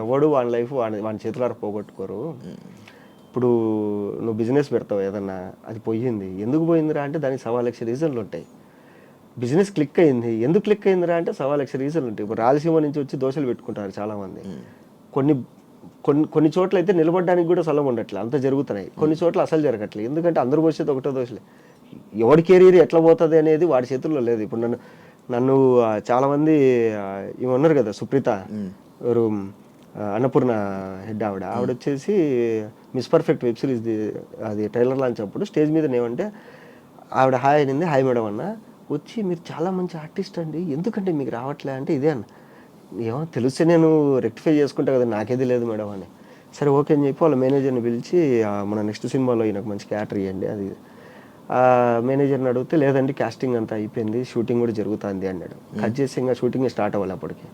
ఎవడు వాడి లైఫ్ వాడి చేతులారా పోగొట్టుకోరు. ఇప్పుడు నువ్వు బిజినెస్ పెడతావు ఏదన్నా, అది పోయింది, ఎందుకు పోయిందిరా అంటే దానికి 1,000,000 రీజన్లు ఉంటాయి. బిజినెస్ క్లిక్ అయింది, ఎందుకు క్లిక్ అయిందిరా అంటే 1,000,000 రీజన్లు ఉంటాయి. ఇప్పుడు రాయలసీమ నుంచి వచ్చి దోశలు పెట్టుకుంటారు చాలామంది. కొన్ని చోట్ల అయితే నిలబడడానికి కూడా స్థలం ఉండట్లే, అంత జరుగుతున్నాయి. కొన్ని చోట్ల అసలు జరగట్లేదు, ఎందుకంటే అందరూ వచ్చేది ఒకటో దోశలే. ఎవడి కెరీర్ ఎట్లా పోతుంది అనేది వాడి చేతుల్లో లేదు. ఇప్పుడు నన్ను చాలామంది ఇవి ఉన్నారు కదా, సుప్రీత ఎవరు, అన్నపూర్ణ హెడ్ ఆవిడ వచ్చేసి మిస్ పర్ఫెక్ట్ వెబ్ సిరీస్ అది ట్రైలర్ లాంచ్ అప్పుడు స్టేజ్ మీద ఏమంటే ఆవిడ హాయ్ అనింది. హాయ్ మేడం అన్న, వచ్చి మీరు చాలా మంచి ఆర్టిస్ట్ అండి, ఎందుకంటే మీకు రావట్లే అంటే ఇదే అన్న. ఏమో తెలిస్తే నేను రెక్టిఫై చేసుకుంటా కదా, నాకేది లేదు మేడం అని. సరే ఓకే అని చెప్పి వాళ్ళ మేనేజర్ని పిలిచి, మన నెక్స్ట్ సినిమాలో ఈయనకు మంచి క్యారెక్టర్ ఇవ్వండి అది. మేనేజర్ని అడిగితే లేదండి కాస్టింగ్ అంతా అయిపోయింది, షూటింగ్ కూడా జరుగుతుంది అన్నాడు. కట్ చేసి ఇంకా షూటింగ్ స్టార్ట్ అవ్వాలి అప్పటికి.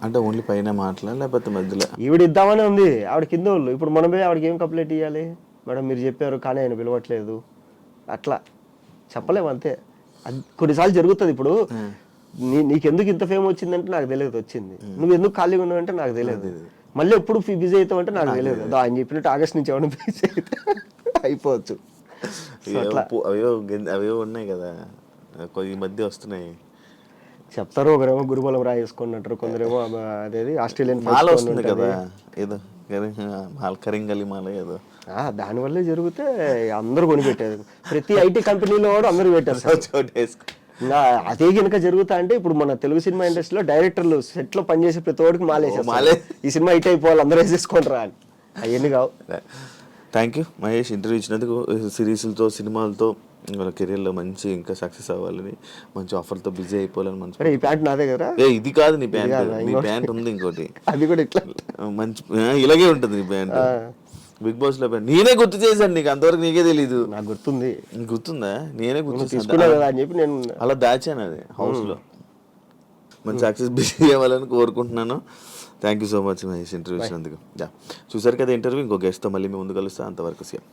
అంటే ఓన్లీ పైన మాటలా లేకపోతే మధ్యలో ఈవిడ ఇద్దామని ఉంది, ఆవిడ కింద వాళ్ళు. ఇప్పుడు మనం పోయి ఆవిడకి ఏం కంప్లైంట్ ఇవ్వాలి? మేడం మీరు చెప్పారు కానీ ఆయన పిలవట్లేదు, అట్లా చెప్పలేము అంతే. అది కొన్నిసార్లు జరుగుతుంది. ఇప్పుడు నీకెందుకు ఇంత ఫేమ్ వచ్చిందంటే నాకు తెలియదు వచ్చింది, నువ్వు ఎందుకు ఖాళీగా ఉన్నావు అంటే నాకు తెలియదు, మళ్ళీ ఎప్పుడు బిజీ అవుతావు అంటే నాకు తెలియదు. ఆయన చెప్పినట్టు ఆగస్ట్ నుంచి ఏమైనా బిజీ అయితే అయిపోవచ్చు. అవే ఉన్నాయి కదా ఈ మధ్య వస్తున్నాయి. చెప్తారు, ఒకరేమో గురుబలం రాయేసుకున్నట్టు, కొందరేమో అదేది ఆస్ట్రేలియన్ మాల వస్తుంది కదా ఏదో కరింగలి మాల ఏదో, దానివల్లే జరిగితే అందరూ కొనిపెట్టారు. ప్రతి ఐటీ కంపెనీలో కూడా అందరూ పెట్టారు. ఇంకా అదే కనుక జరుగుతా అంటే ఇప్పుడు మన తెలుగు సినిమా ఇండస్ట్రీలో డైరెక్టర్లు సెట్లో పనిచేసే ప్రతి ఒక్కడికి మాలేసేస్తారు, ఈ సినిమా హిట్ అయిపోవాలి అందరూ వేసేసుకుంటారా అని. అవన్నీ కావు. థ్యాంక్ యూ మహేష్, ఇంటర్వ్యూ ఇచ్చినందుకు. సిరీస్లతో, సినిమాలతో వాళ్ళ కెరీర్లో మంచి ఇంకా సక్సెస్ అవ్వాలని, మంచి ఆఫర్తో బిజీ అయిపోవాలని మంచి. ఈ ప్యాంట్ నాదే కదా? ఇది కాదు నీ ప్యాంట్, నీ ప్యాంట్ ఉంది ఇంకోటి, అది కూడా ఇట్లా మంచి ఇలాగే ఉంటుంది నీ ప్యాంట్. బిగ్ బాస్ లో నేనే గుర్తు చేశాను నీకు, అంతవరకు నీకే తెలీదు. నాకు గుర్తుంది. గుర్తుందా? నేనే గుర్తు అని చెప్పి నేను అలా దాచాను అది హౌస్ లో. మంచి సక్సెస్ బిజీ అవ్వాలని కోరుకుంటున్నాను. Thank you so much Mahesh interview ఇచ్చినందుకు. చూసారు కదా ఇంటర్వ్యూ. ఇంకో గెస్ట్తో మళ్ళీ మేము ముందు కలుస్తాను. అంతవరకు సేమ్.